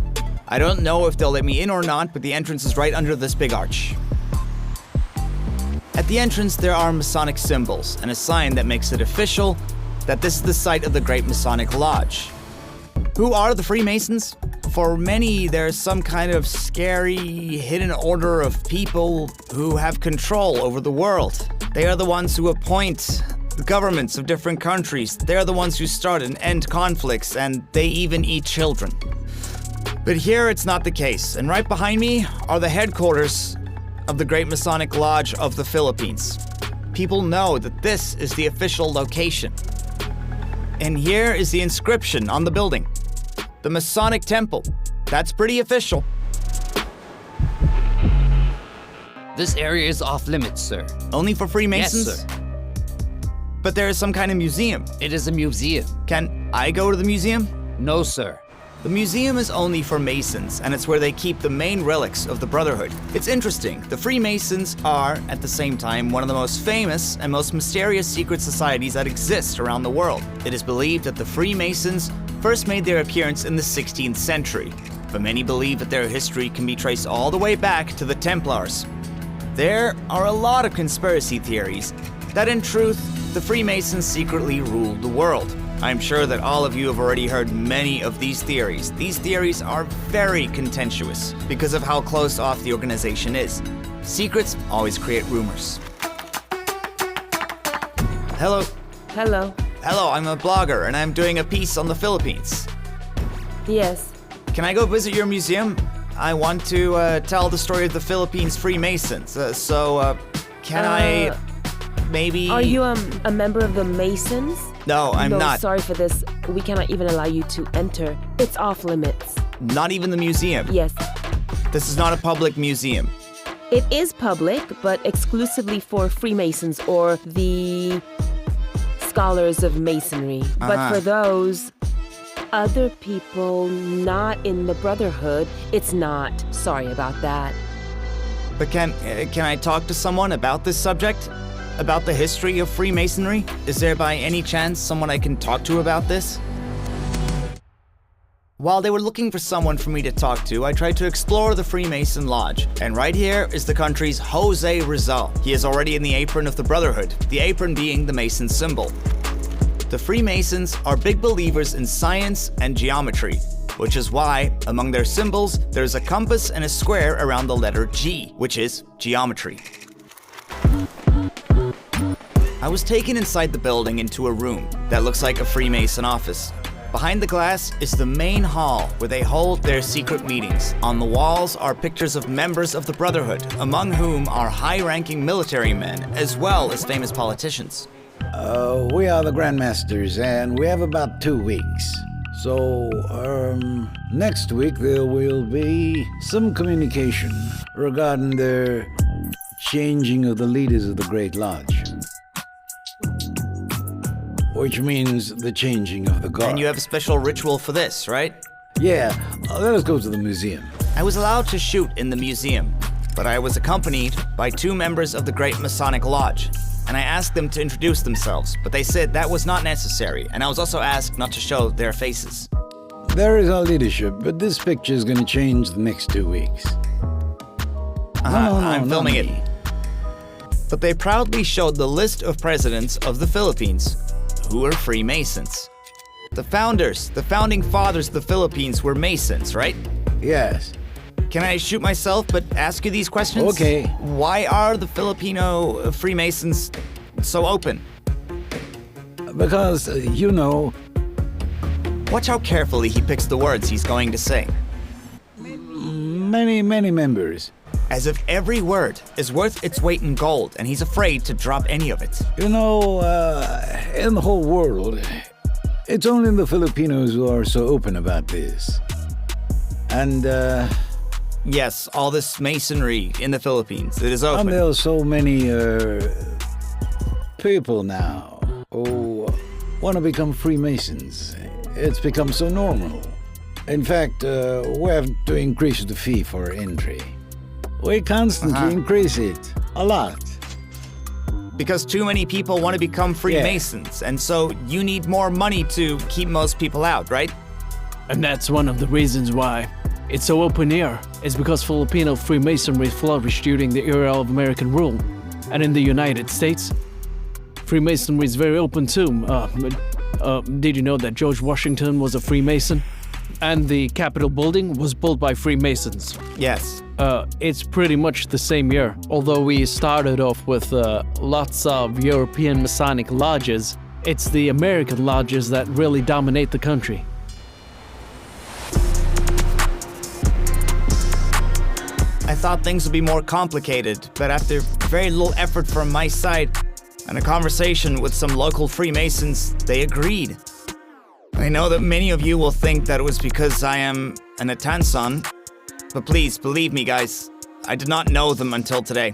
I don't know if they'll let me in or not, but the entrance is right under this big arch. At the entrance there are Masonic symbols and a sign that makes it official that this is the site of the Great Masonic Lodge. Who are the Freemasons? For many, they're some kind of scary, hidden order of people who have control over the world. They are the ones who appoint the governments of different countries. They are the ones who start and end conflicts, and they even eat children. But here it's not the case, and right behind me are the headquarters of the Great Masonic Lodge of the Philippines. People know that this is the official location. And here is the inscription on the building. The Masonic Temple. That's pretty official. This area is off limits, sir. Only for Freemasons? Yes, sir. But there is some kind of museum. It is a museum. Can I go to the museum? No, sir. The museum is only for Masons, and it's where they keep the main relics of the Brotherhood. It's interesting. The Freemasons are, at the same time, one of the most famous and most mysterious secret societies that exist around the world. It is believed that the Freemasons first made their appearance in the 16th century, but many believe that their history can be traced all the way back to the Templars. There are a lot of conspiracy theories that in truth, the Freemasons secretly ruled the world. I'm sure that all of you have already heard many of these theories. These theories are very contentious because of how close off the organization is. Secrets always create rumors. Hello. Hello. Hello, I'm a blogger and I'm doing a piece on the Philippines. Yes. Can I go visit your museum? I want to tell the story of the Philippines Freemasons. Can I maybe... Are you a member of the Masons? No, I'm not. Sorry for this. We cannot even allow you to enter. It's off limits. Not even the museum? Yes. This is not a public museum. It is public, but exclusively for Freemasons or the scholars of Masonry. But for those other people not in the Brotherhood, it's not. Sorry about that. But can I talk to someone about this subject? About the history of Freemasonry? Is there by any chance someone I can talk to about this? While they were looking for someone for me to talk to, I tried to explore the Freemason Lodge. And right here is the country's Jose Rizal. He is already in the apron of the Brotherhood, the apron being the Mason symbol. The Freemasons are big believers in science and geometry, which is why, among their symbols, there's a compass and a square around the letter G, which is geometry. I was taken inside the building into a room that looks like a Freemason office. Behind the glass is the main hall where they hold their secret meetings. On the walls are pictures of members of the Brotherhood, among whom are high-ranking military men, as well as famous politicians. We are the Grandmasters, and we have about 2 weeks. So, next week there will be some communication regarding the changing of the leaders of the Great Lodge. Which means the changing of the guard. And you have a special ritual for this, right? Yeah, let us go to the museum. I was allowed to shoot in the museum, but I was accompanied by 2 members of the Great Masonic Lodge. And I asked them to introduce themselves, but they said that was not necessary, and I was also asked not to show their faces. There is our leadership, but this picture is going to change the next 2 weeks. I'm filming it. But they proudly showed the list of presidents of the Philippines who were Freemasons. The founders, the founding fathers of the Philippines were Masons, right? Yes. Can I shoot myself but ask you these questions? Okay. Why are the Filipino Freemasons so open? Because, Watch how carefully he picks the words he's going to say. Many members. As if every word is worth its weight in gold, and he's afraid to drop any of it. In the whole world, it's only the Filipinos who are so open about this. And, Yes, all this masonry in the Philippines, it is open. And there are so many, people now who want to become Freemasons. It's become so normal. In fact, we have to increase the fee for entry. We constantly increase it. A lot. Because too many people want to become Freemasons, and so you need more money to keep most people out, right? And that's one of the reasons why it's so open here. It's because Filipino Freemasonry flourished during the era of American rule. And in the United States, Freemasonry is very open too. Did you know that George Washington was a Freemason? And the Capitol building was built by Freemasons. Yes. It's pretty much the same year. Although we started off with lots of European Masonic lodges, it's the American lodges that really dominate the country. I thought things would be more complicated, but after very little effort from my side and a conversation with some local Freemasons, they agreed. I know that many of you will think that it was because I am an Atanson, but please, believe me guys, I did not know them until today.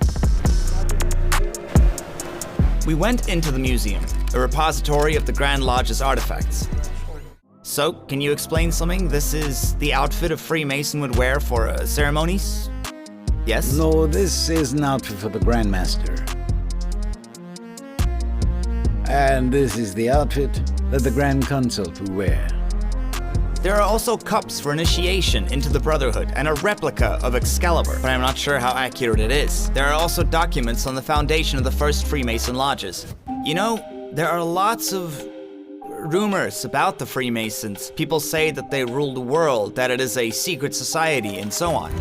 We went into the museum, a repository of the Grand Lodge's artifacts. So, can you explain something? This is the outfit a Freemason would wear for ceremonies? Yes? No, this is an outfit for the Grandmaster. And this is the outfit that the Grand Consult will wear. There are also cups for initiation into the Brotherhood and a replica of Excalibur, but I'm not sure how accurate it is. There are also documents on the foundation of the first Freemason lodges. You know, there are lots of rumors about the Freemasons. People say that they rule the world, that it is a secret society, and so on.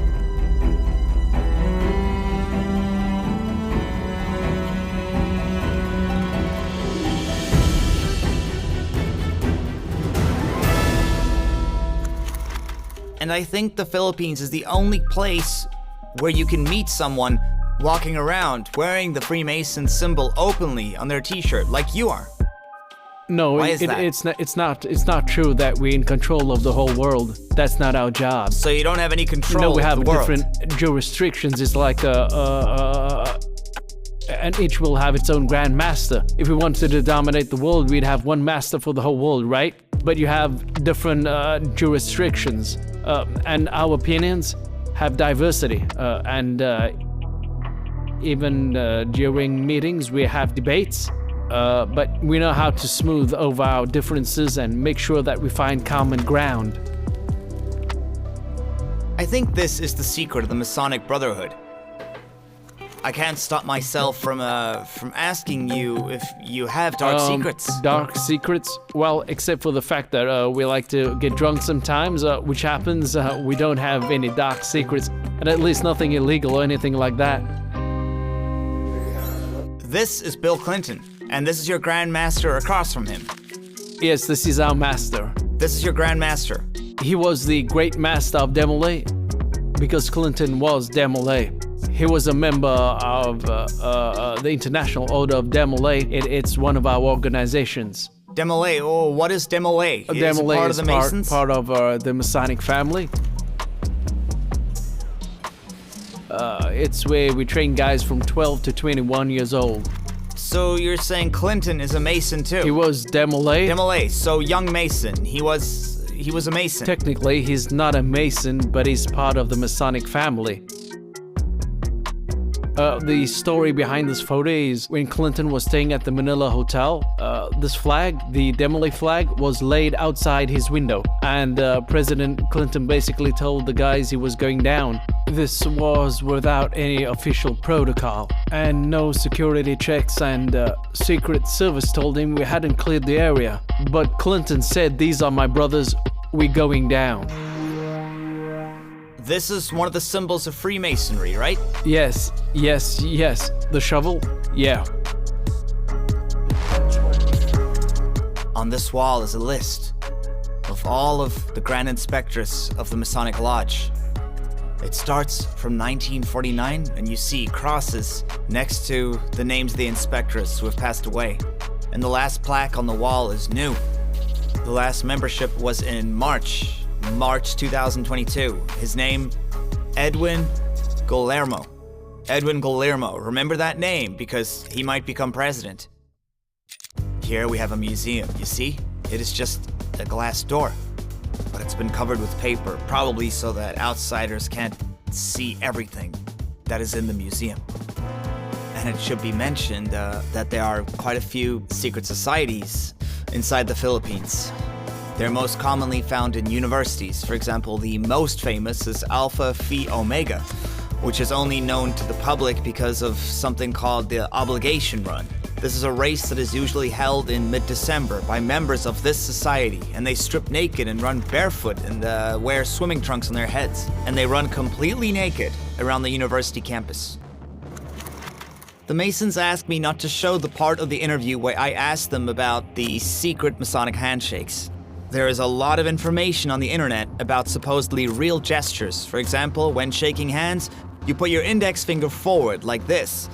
And I think the Philippines is the only place where you can meet someone walking around wearing the Freemason symbol openly on their t-shirt, like you are. No, Why is that? it's not true that we're in control of the whole world. That's not our job. So you don't have any control No, we have of the world. different jurisdictions. It's like and each will have its own grand master. If we wanted to dominate the world, we'd have one master for the whole world, right? But you have different jurisdictions, and our opinions have diversity. Even during meetings, we have debates. But we know how to smooth over our differences and make sure that we find common ground. I think this is the secret of the Masonic Brotherhood. I can't stop myself from asking you if you have dark secrets. Dark secrets? Well, except for the fact that we like to get drunk sometimes, which happens, we don't have any dark secrets, and at least nothing illegal or anything like that. This is Bill Clinton, and this is your Grand Master across from him. Yes, this is our master. This is your Grand Master. He was the Great Master of Demolay because Clinton was Demolay. He was a member of the International Order of Demolay. It's one of our organizations. Demolay, oh, what is Demolay? Demolay part of the Masons? part of the Masonic family. It's where we train guys from 12 to 21 years old. So you're saying Clinton is a Mason too? He was Demolay. Demolay, so young Mason. He was a Mason. Technically, he's not a Mason, but he's part of the Masonic family. The story behind this photo is when Clinton was staying at the Manila hotel, this flag, the Demolay flag, was laid outside his window. And President Clinton basically told the guys he was going down. This was without any official protocol and no security checks, and Secret Service told him we hadn't cleared the area. But Clinton said, "These are my brothers, we're going down." This is one of the symbols of Freemasonry, right? Yes. The shovel? Yeah. On this wall is a list of all of the Grand Inspectors of the Masonic Lodge. It starts from 1949, and you see crosses next to the names of the inspectors who have passed away. And the last plaque on the wall is new. The last membership was in March 2022. His name, Edwin Guillermo. Edwin Guillermo. Remember that name because he might become president. Here we have a museum. You see? It is just a glass door, but it's been covered with paper, probably so that outsiders can't see everything that is in the museum. And it should be mentioned that there are quite a few secret societies inside the Philippines. They're most commonly found in universities. For example, the most famous is Alpha Phi Omega, which is only known to the public because of something called the Obligation Run. This is a race that is usually held in mid-December by members of this society, and they strip naked and run barefoot and wear swimming trunks on their heads. And they run completely naked around the university campus. The Masons asked me not to show the part of the interview where I asked them about the secret Masonic handshakes. There is a lot of information on the internet about supposedly real gestures. For example, when shaking hands, you put your index finger forward like this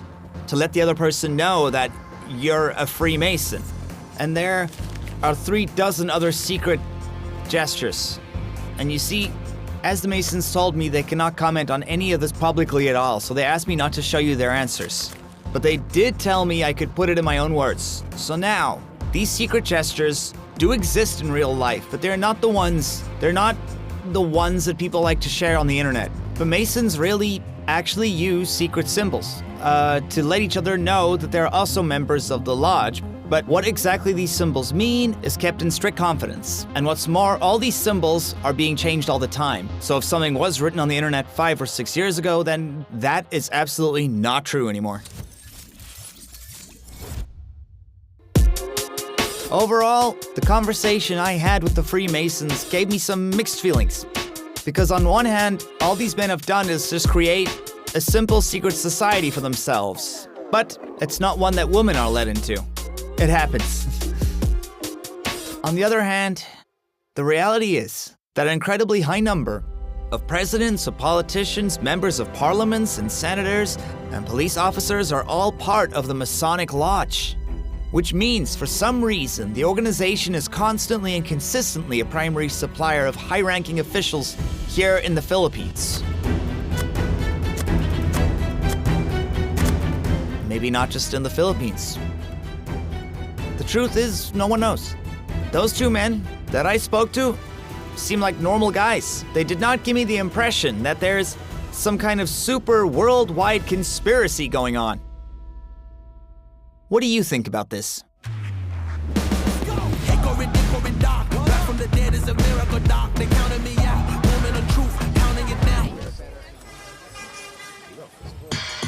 to let the other person know that you're a Freemason. And there are 36 other secret gestures. And you see, as the Masons told me, they cannot comment on any of this publicly at all, so they asked me not to show you their answers. But they did tell me I could put it in my own words. So now, these secret gestures do exist in real life, but they're not the ones that people like to share on the internet. But Masons really actually use secret symbols to let each other know that they're also members of the lodge. But what exactly these symbols mean is kept in strict confidence. And what's more, all these symbols are being changed all the time. So if something was written on the internet 5 or 6 years ago, then that is absolutely not true anymore. Overall, the conversation I had with the Freemasons gave me some mixed feelings. Because on one hand, all these men have done is just create a simple secret society for themselves. But it's not one that women are led into. It happens. On the other hand, the reality is that an incredibly high number of presidents, of politicians, members of parliaments, and senators, and police officers are all part of the Masonic Lodge. Which means, for some reason, the organization is constantly and consistently a primary supplier of high-ranking officials here in the Philippines. Maybe not just in the Philippines. The truth is, no one knows. Those two men that I spoke to seem like normal guys. They did not give me the impression that there's some kind of super worldwide conspiracy going on. What do you think about this?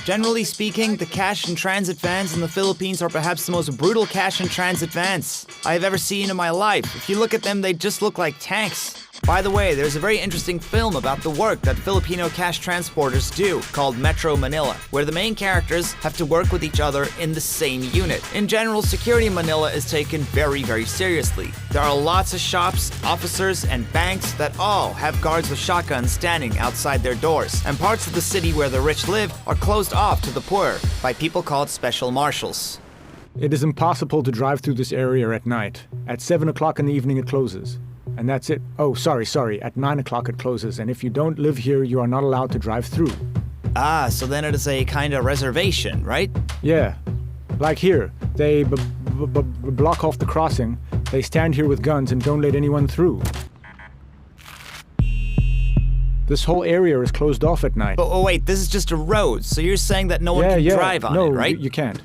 Generally speaking, the cash and transit vans in the Philippines are perhaps the most brutal cash and transit vans I have ever seen in my life. If you look at them, they just look like tanks. By the way, there's a very interesting film about the work that Filipino cash transporters do called Metro Manila, where the main characters have to work with each other in the same unit. In general, security in Manila is taken very, very seriously. There are lots of shops, officers, and banks that all have guards with shotguns standing outside their doors. And parts of the city where the rich live are closed off to the poor by people called special marshals. It is impossible to drive through this area at night. At 7 o'clock in the evening it closes. And that's it. Oh, sorry. At 9 o'clock it closes. And if you don't live here, you are not allowed to drive through. Ah, so then it is a kind of reservation, right? Yeah. Like here, they block off the crossing. They stand here with guns and don't let anyone through. This whole area is closed off at night. Oh, wait, this is just a road, so you're saying that no one can drive on it, right? No, you can't.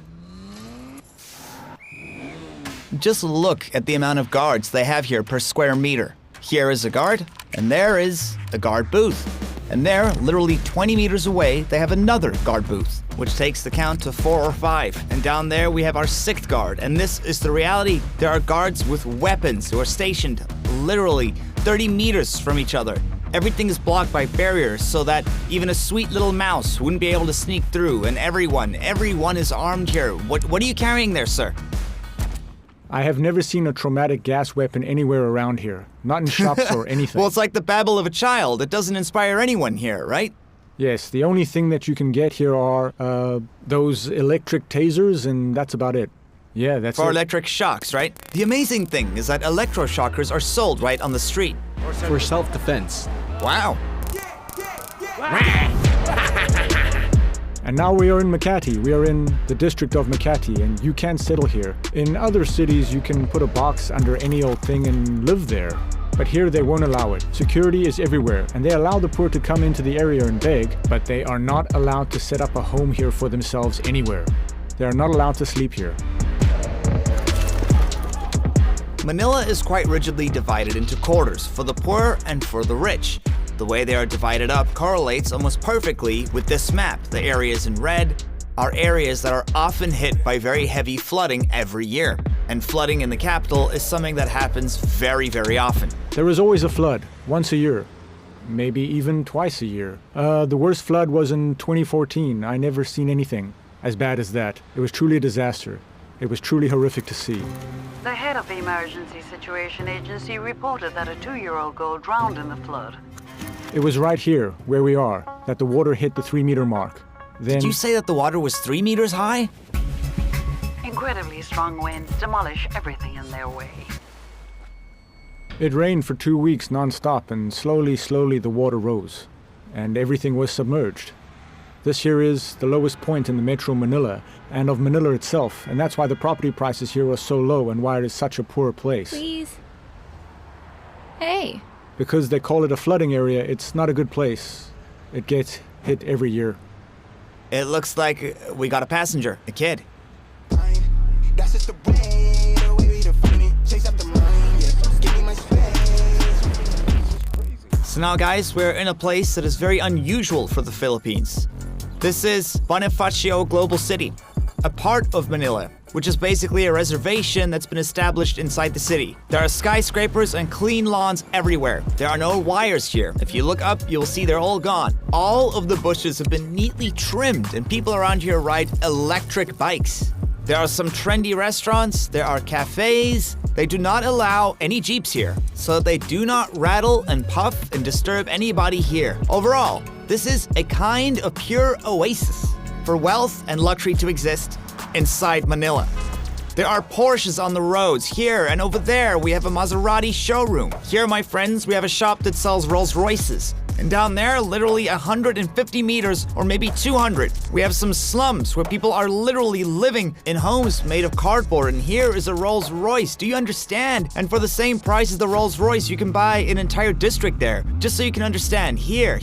Just look at the amount of guards they have here per square meter. Here is a guard, and there is a guard booth. And there, literally 20 meters away, they have another guard booth, which takes the count to 4 or 5. And down there, we have our 6th guard. And this is the reality. There are guards with weapons who are stationed literally 30 meters from each other. Everything is blocked by barriers so that even a sweet little mouse wouldn't be able to sneak through. And everyone is armed here. What are you carrying there, sir? I have never seen a traumatic gas weapon anywhere around here. Not in shops or anything. Well, it's like the babble of a child. It doesn't inspire anyone here, right? Yes, the only thing that you can get here are those electric tasers, and that's about it. Yeah, that's For it. electric shocks, right? The amazing thing is that electroshockers are sold right on the street. For self-defense. Wow. And now we are in Makati. We are in the district of Makati, and you can't settle here. In other cities, you can put a box under any old thing and live there. But here they won't allow it. Security is everywhere, and they allow the poor to come into the area and beg, but they are not allowed to set up a home here for themselves anywhere. They are not allowed to sleep here. Manila is quite rigidly divided into quarters for the poor and for the rich. The way they are divided up correlates almost perfectly with this map. The areas in red are areas that are often hit by very heavy flooding every year. And flooding in the capital is something that happens very, very often. There is always a flood, once a year. Maybe even twice a year. The worst flood was in 2014. I never seen anything as bad as that. It was truly a disaster. It was truly horrific to see. The head of the Emergency Situation Agency reported that a 2-year-old girl drowned in the flood. It was right here, where we are, that the water hit the 3-meter mark. Then, Did you say that the water was 3 meters high? Incredibly strong winds demolish everything in their way. It rained for 2 weeks non-stop, and slowly the water rose, and everything was submerged. This here is the lowest point in the Metro Manila, and of Manila itself, and that's why the property prices here are so low and why it is such a poor place. Please. Hey. Because they call it a flooding area, it's not a good place. It gets hit every year. It looks like we got a passenger, a kid. So now, guys, we're in a place that is very unusual for the Philippines. This is Bonifacio Global City, a part of Manila which is basically a reservation that's been established inside the city. There are skyscrapers and clean lawns everywhere. There are no wires here. If you look up, you'll see they're all gone. All of the bushes have been neatly trimmed, and people around here ride electric bikes. There are some trendy restaurants, there are cafes. They do not allow any jeeps here, so they do not rattle and puff and disturb anybody here. Overall, this is a kind of pure oasis for wealth and luxury to exist inside Manila. There are Porsches on the roads. Here and over there, we have a Maserati showroom. Here, my friends, we have a shop that sells Rolls Royces. And down there, literally 150 meters, or maybe 200, we have some slums where people are literally living in homes made of cardboard. And here is a Rolls Royce. Do you understand? And for the same price as the Rolls Royce, you can buy an entire district there. Just so you can understand, here,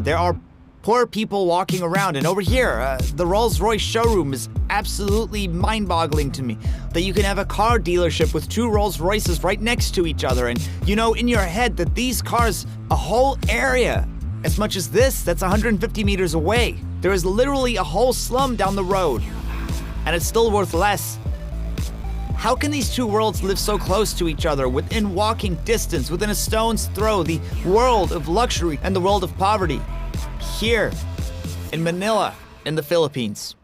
there are poor people walking around. And over here, the Rolls-Royce showroom is absolutely mind-boggling to me. That you can have a car dealership with two Rolls-Royces right next to each other. And you know in your head that these cars, a whole area, as much as this, that's 150 meters away. There is literally a whole slum down the road. And it's still worth less. How can these two worlds live so close to each other, within walking distance, within a stone's throw, the world of luxury and the world of poverty? Here, in Manila, in the Philippines.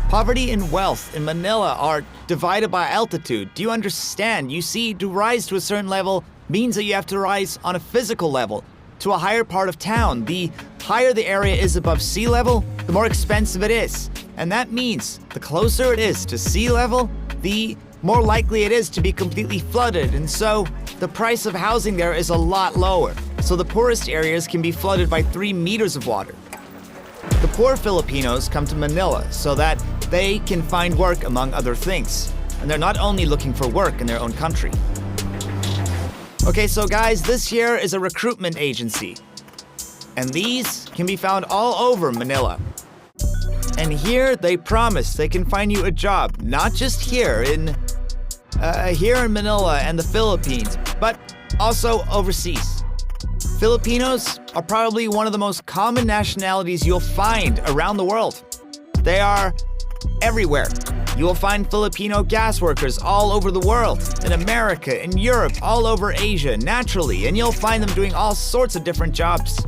Poverty and wealth in Manila are divided by altitude. Do you understand? You see, to rise to a certain level means that you have to rise on a physical level to a higher part of town. The higher the area is above sea level, the more expensive it is. And that means the closer it is to sea level, the more likely it is to be completely flooded, and so the price of housing there is a lot lower. So the poorest areas can be flooded by 3 meters of water. The poor Filipinos come to Manila so that they can find work, among other things. And they're not only looking for work in their own country. Okay, so guys, this here is a recruitment agency. And these can be found all over Manila. And here they promise they can find you a job, not just here in Manila and the Philippines, but also overseas. Filipinos are probably one of the most common nationalities you'll find around the world. They are everywhere. You will find Filipino gas workers all over the world, in America, in Europe, all over Asia, naturally, and you'll find them doing all sorts of different jobs.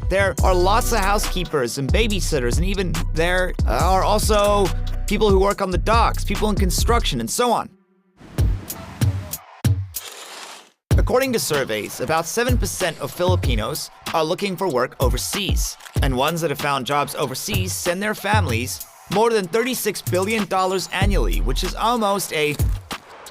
There are lots of housekeepers and babysitters, and even there are also people who work on the docks, people in construction, and so on. According to surveys, about 7% of Filipinos are looking for work overseas, and ones that have found jobs overseas send their families more than $36 billion annually, which is almost a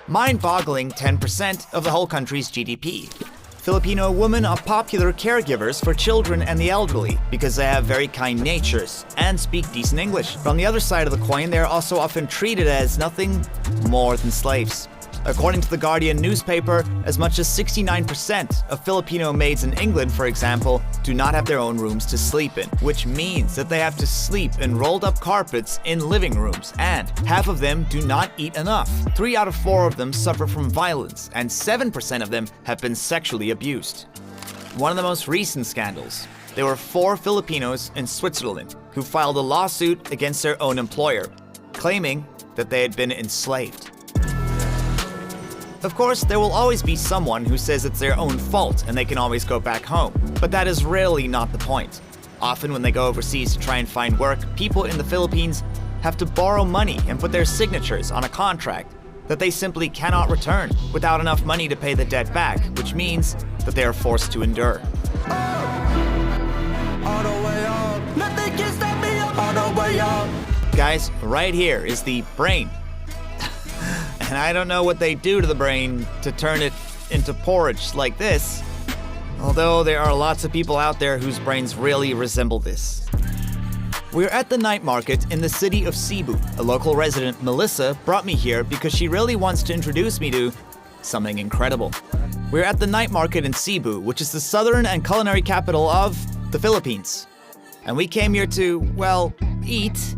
mind-boggling 10% of the whole country's GDP. Filipino women are popular caregivers for children and the elderly because they have very kind natures and speak decent English. But on the other side of the coin, they are also often treated as nothing more than slaves. According to the Guardian newspaper, as much as 69% of Filipino maids in England, for example, do not have their own rooms to sleep in, which means that they have to sleep in rolled up carpets in living rooms, and half of them do not eat enough. 3 out of 4 of them suffer from violence, and 7% of them have been sexually abused. One of the most recent scandals, there were 4 Filipinos in Switzerland who filed a lawsuit against their own employer, claiming that they had been enslaved. Of course, there will always be someone who says it's their own fault and they can always go back home, but that is rarely not the point. Often when they go overseas to try and find work, people in the Philippines have to borrow money and put their signatures on a contract that they simply cannot return without enough money to pay the debt back, which means that they are forced to endure. All the way up. Nothing can stop me up all the way up. Guys, right here is the brain. And I don't know what they do to the brain to turn it into porridge like this, although there are lots of people out there whose brains really resemble this. We're at the night market in the city of Cebu. A local resident, Melissa, brought me here because she really wants to introduce me to something incredible. We're at the night market in Cebu, which is the southern and culinary capital of the Philippines. And we came here to, well, eat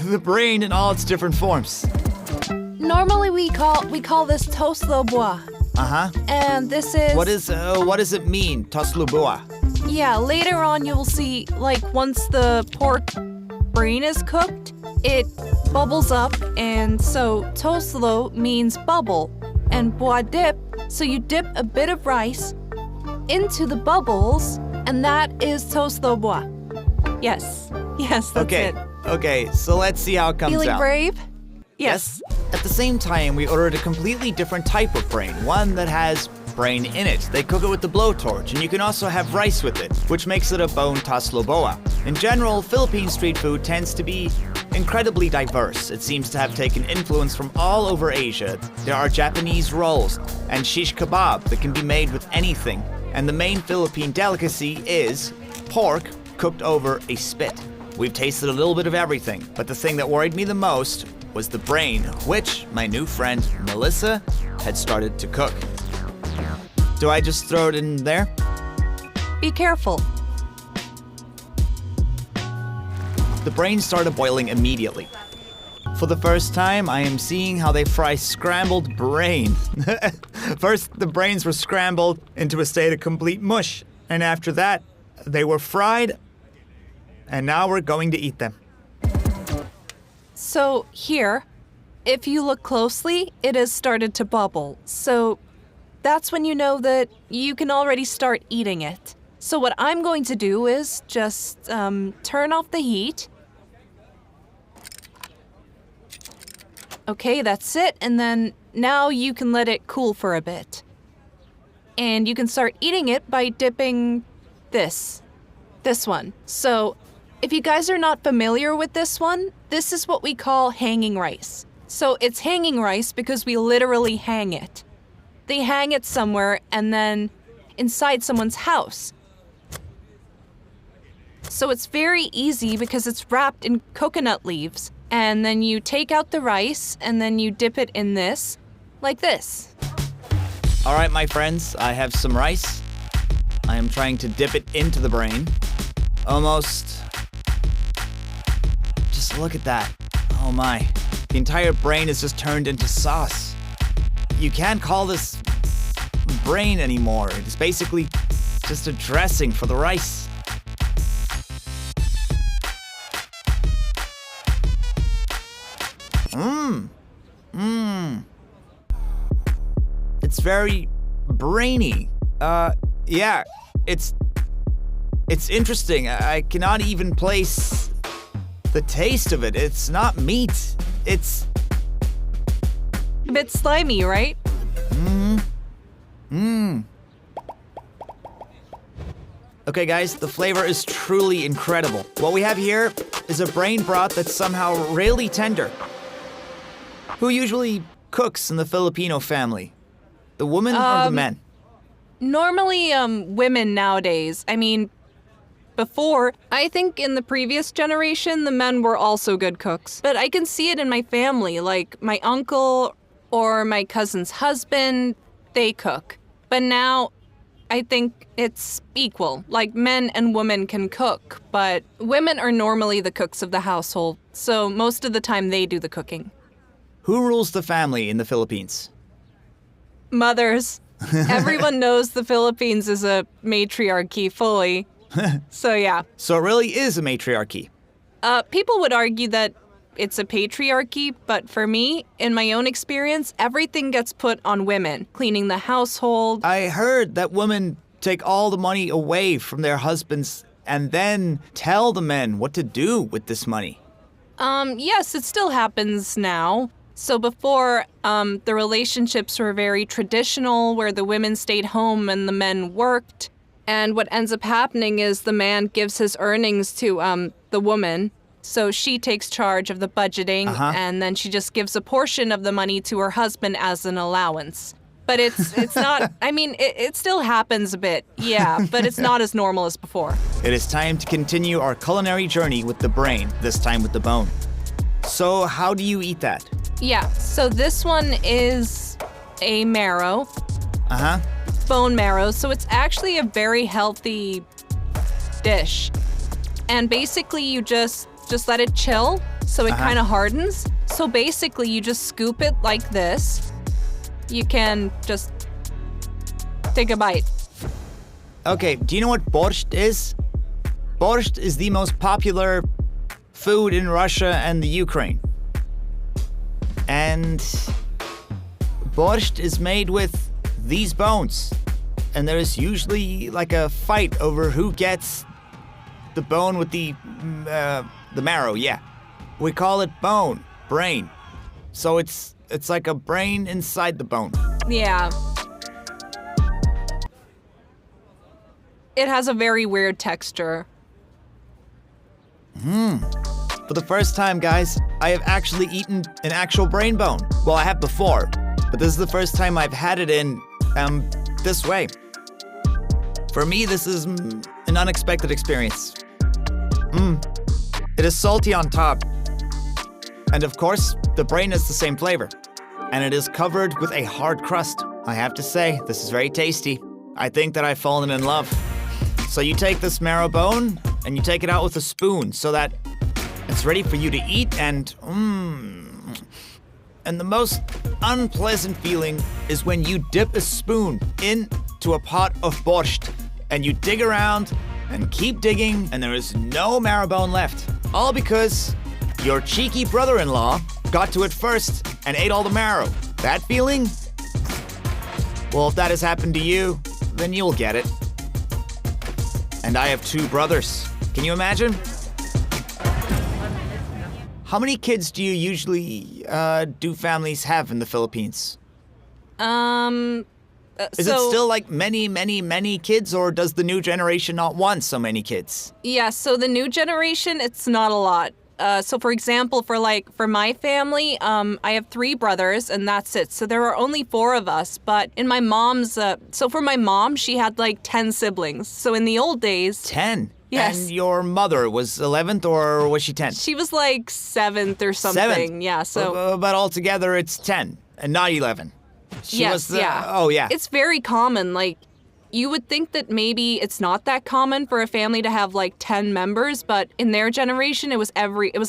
the brain in all its different forms. Normally we call this toast au bois. Uh-huh. And this is... What does it mean, toslubua? Yeah, later on you will see, like, once the pork brain is cooked, it bubbles up, and so toslo means bubble, and bua dip, so you dip a bit of rice into the bubbles, and that is toslo bua. Yes, that's it. Okay, so let's see how it comes Feeling out. brave? Yes. At the same time, we ordered a completely different type of brain, one that has brain in it. They cook it with the blowtorch, and you can also have rice with it, which makes it a bone tasloboa. In general, Philippine street food tends to be incredibly diverse. It seems to have taken influence from all over Asia. There are Japanese rolls and shish kebab that can be made with anything. And the main Philippine delicacy is pork cooked over a spit. We've tasted a little bit of everything, but the thing that worried me the most was the brain, which my new friend Melissa had started to cook. Do I just throw it in there? Be careful. The brain started boiling immediately. For the first time, I am seeing how they fry scrambled brain. First, the brains were scrambled into a state of complete mush, and after that, they were fried, and now we're going to eat them. So here, if you look closely, it has started to bubble. So that's when you know that you can already start eating it. So what I'm going to do is just turn off the heat. Okay, that's it. And then now you can let it cool for a bit. And you can start eating it by dipping this one. So if you guys are not familiar with this one, this is what we call hanging rice. So it's hanging rice because we literally hang it. They hang it somewhere and then inside someone's house. So it's very easy because it's wrapped in coconut leaves. And then you take out the rice and then you dip it in this, like this. All right, my friends, I have some rice. I am trying to dip it into the brain. Almost. Just look at that. Oh my. The entire brain is just turned into sauce. You can't call this brain anymore. It's basically just a dressing for the rice. It's very brainy. Yeah, it's interesting. I cannot even place the taste of it. It's not meat. It's a bit slimy, right? Okay, guys, the flavor is truly incredible. What we have here is a brain broth that's somehow really tender. Who usually cooks in the Filipino family? The woman or the men? Normally, women nowadays. I mean, before, I think in the previous generation, the men were also good cooks. But I can see it in my family, like my uncle or my cousin's husband, they cook. But now, I think it's equal. Like, men and women can cook, but women are normally the cooks of the household, so most of the time they do the cooking. Who rules the family in the Philippines? Mothers. Everyone knows the Philippines is a matriarchy fully. So yeah. So it really is a matriarchy. People would argue that it's a patriarchy, but for me, in my own experience, everything gets put on women. Cleaning the household. I heard that women take all the money away from their husbands and then tell the men what to do with this money. Yes, it still happens now. So before, the relationships were very traditional, where the women stayed home and the men worked. And what ends up happening is the man gives his earnings to the woman. So she takes charge of the budgeting, and then she just gives a portion of the money to her husband as an allowance. But it's not, I mean, it still happens a bit, yeah, but it's not as normal as before. It is time to continue our culinary journey with the brain, this time with the bone. So how do you eat that? Yeah, so this one is a marrow. Bone marrow, so it's actually a very healthy dish. And basically you just let it chill, so it kind of hardens. So basically you just scoop it like this. You can just Take a bite. Okay, do you know what borscht is? Borscht is the most popular food in Russia and the Ukraine. And borscht is made with these bones. And there's usually like a fight over who gets the bone with the marrow, yeah. We call it brain. So it's like a brain inside the bone. Yeah. It has a very weird texture. For the first time, guys, I have actually eaten an actual brain bone. Well, I have before, but this is the first time I've had it in, this way. For me, this is an unexpected experience. It is salty on top. And of course, the brain is the same flavor. And it is covered with a hard crust. I have to say, this is very tasty. I think that I've fallen in love. So you take this marrow bone, and you take it out with a spoon so that it's ready for you to eat, and the most unpleasant feeling is when you dip a spoon into a pot of borscht, and you dig around and keep digging, and there is no marrow bone left. All because your cheeky brother-in-law got to it first and ate all the marrow. That feeling? Well, if that has happened to you, then you'll get it. And I have 2 brothers. Can you imagine? How many kids do you usually do families have in the Philippines? Is it still like many kids, or does the new generation not want so many kids? Yeah, so the new generation, it's not a lot. So for example, for my family, I have 3 brothers and that's it. So there are only 4 of us. But in my mom's, so for my mom, she had like 10 siblings. So in the old days. 10? Yes. And your mother was 11th, or was she 10th? She was like 7th or something. 7th? Yeah, so. But altogether it's 10 and not 11. Yeah. Oh, yeah. It's very common. Like, you would think that maybe it's not that common for a family to have like 10 members, but in their generation, it was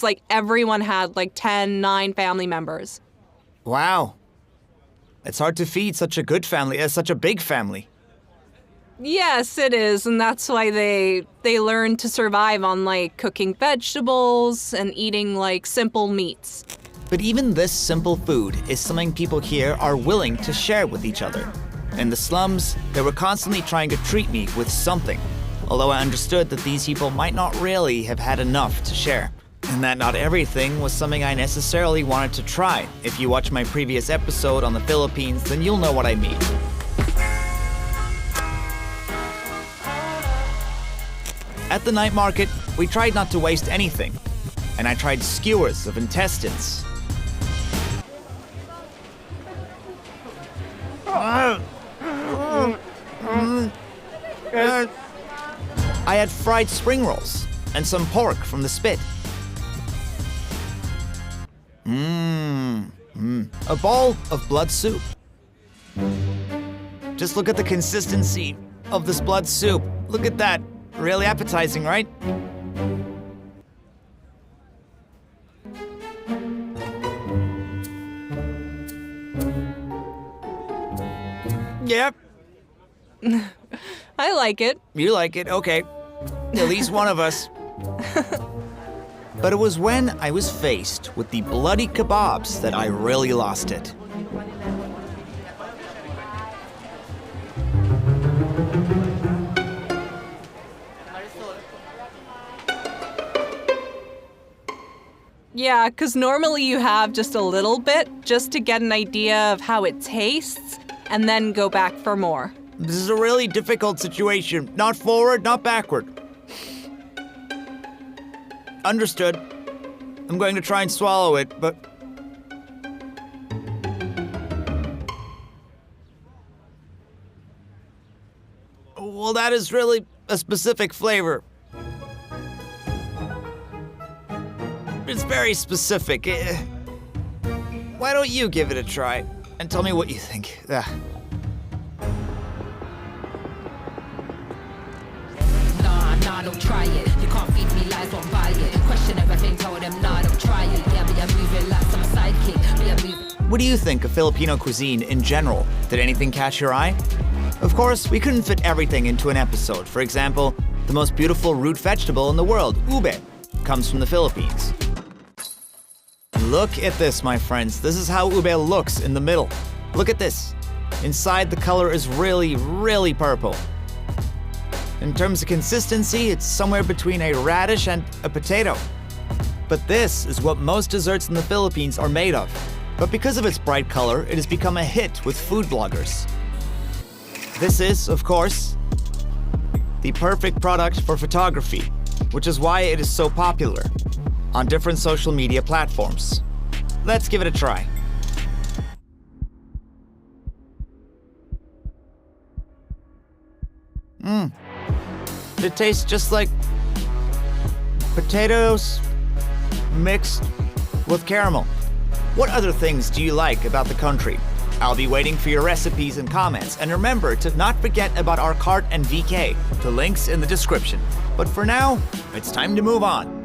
like everyone had like 10, 9 family members. Wow. It's hard to feed such a good family, such a big family. Yes, it is, and that's why they learn to survive on like cooking vegetables and eating like simple meats. But even this simple food is something people here are willing to share with each other. In the slums, they were constantly trying to treat me with something, although I understood that these people might not really have had enough to share, and that not everything was something I necessarily wanted to try. If you watch my previous episode on the Philippines, then you'll know what I mean. At the night market, we tried not to waste anything, and I tried skewers of intestines. I had fried spring rolls and some pork from the spit. A bowl of blood soup. Just look at the consistency of this blood soup. Look at that. Really appetizing, right? Yep. I like it. You like it, okay. At least one of us. But it was when I was faced with the bloody kebabs that I really lost it. Yeah, because normally you have just a little bit just to get an idea of how it tastes and then go back for more. This is a really difficult situation. Not forward, not backward. Understood. I'm going to try and swallow it, but... Well, that is really a specific flavor. It's very specific. Why don't you give it a try and tell me what you think? Nah, don't try it. You can't feed me lies, won't buy it. Question everything, told them, nah, don't try it. Yeah, but you're moving like some sidekick. What do you think of Filipino cuisine in general? Did anything catch your eye? Of course, we couldn't fit everything into an episode. For example, the most beautiful root vegetable in the world, ube, comes from the Philippines. Look at this, my friends. This is how ube looks in the middle. Look at this. Inside, the color is really, really purple. In terms of consistency, it's somewhere between a radish and a potato. But this is what most desserts in the Philippines are made of. But because of its bright color, it has become a hit with food bloggers. This is, of course, the perfect product for photography, which is why it is so popular on different social media platforms. Let's give it a try. It tastes just like potatoes mixed with caramel. What other things do you like about the country? I'll be waiting for your recipes and comments, and remember to not forget about our cart and VK, the links in the description. But for now, it's time to move on.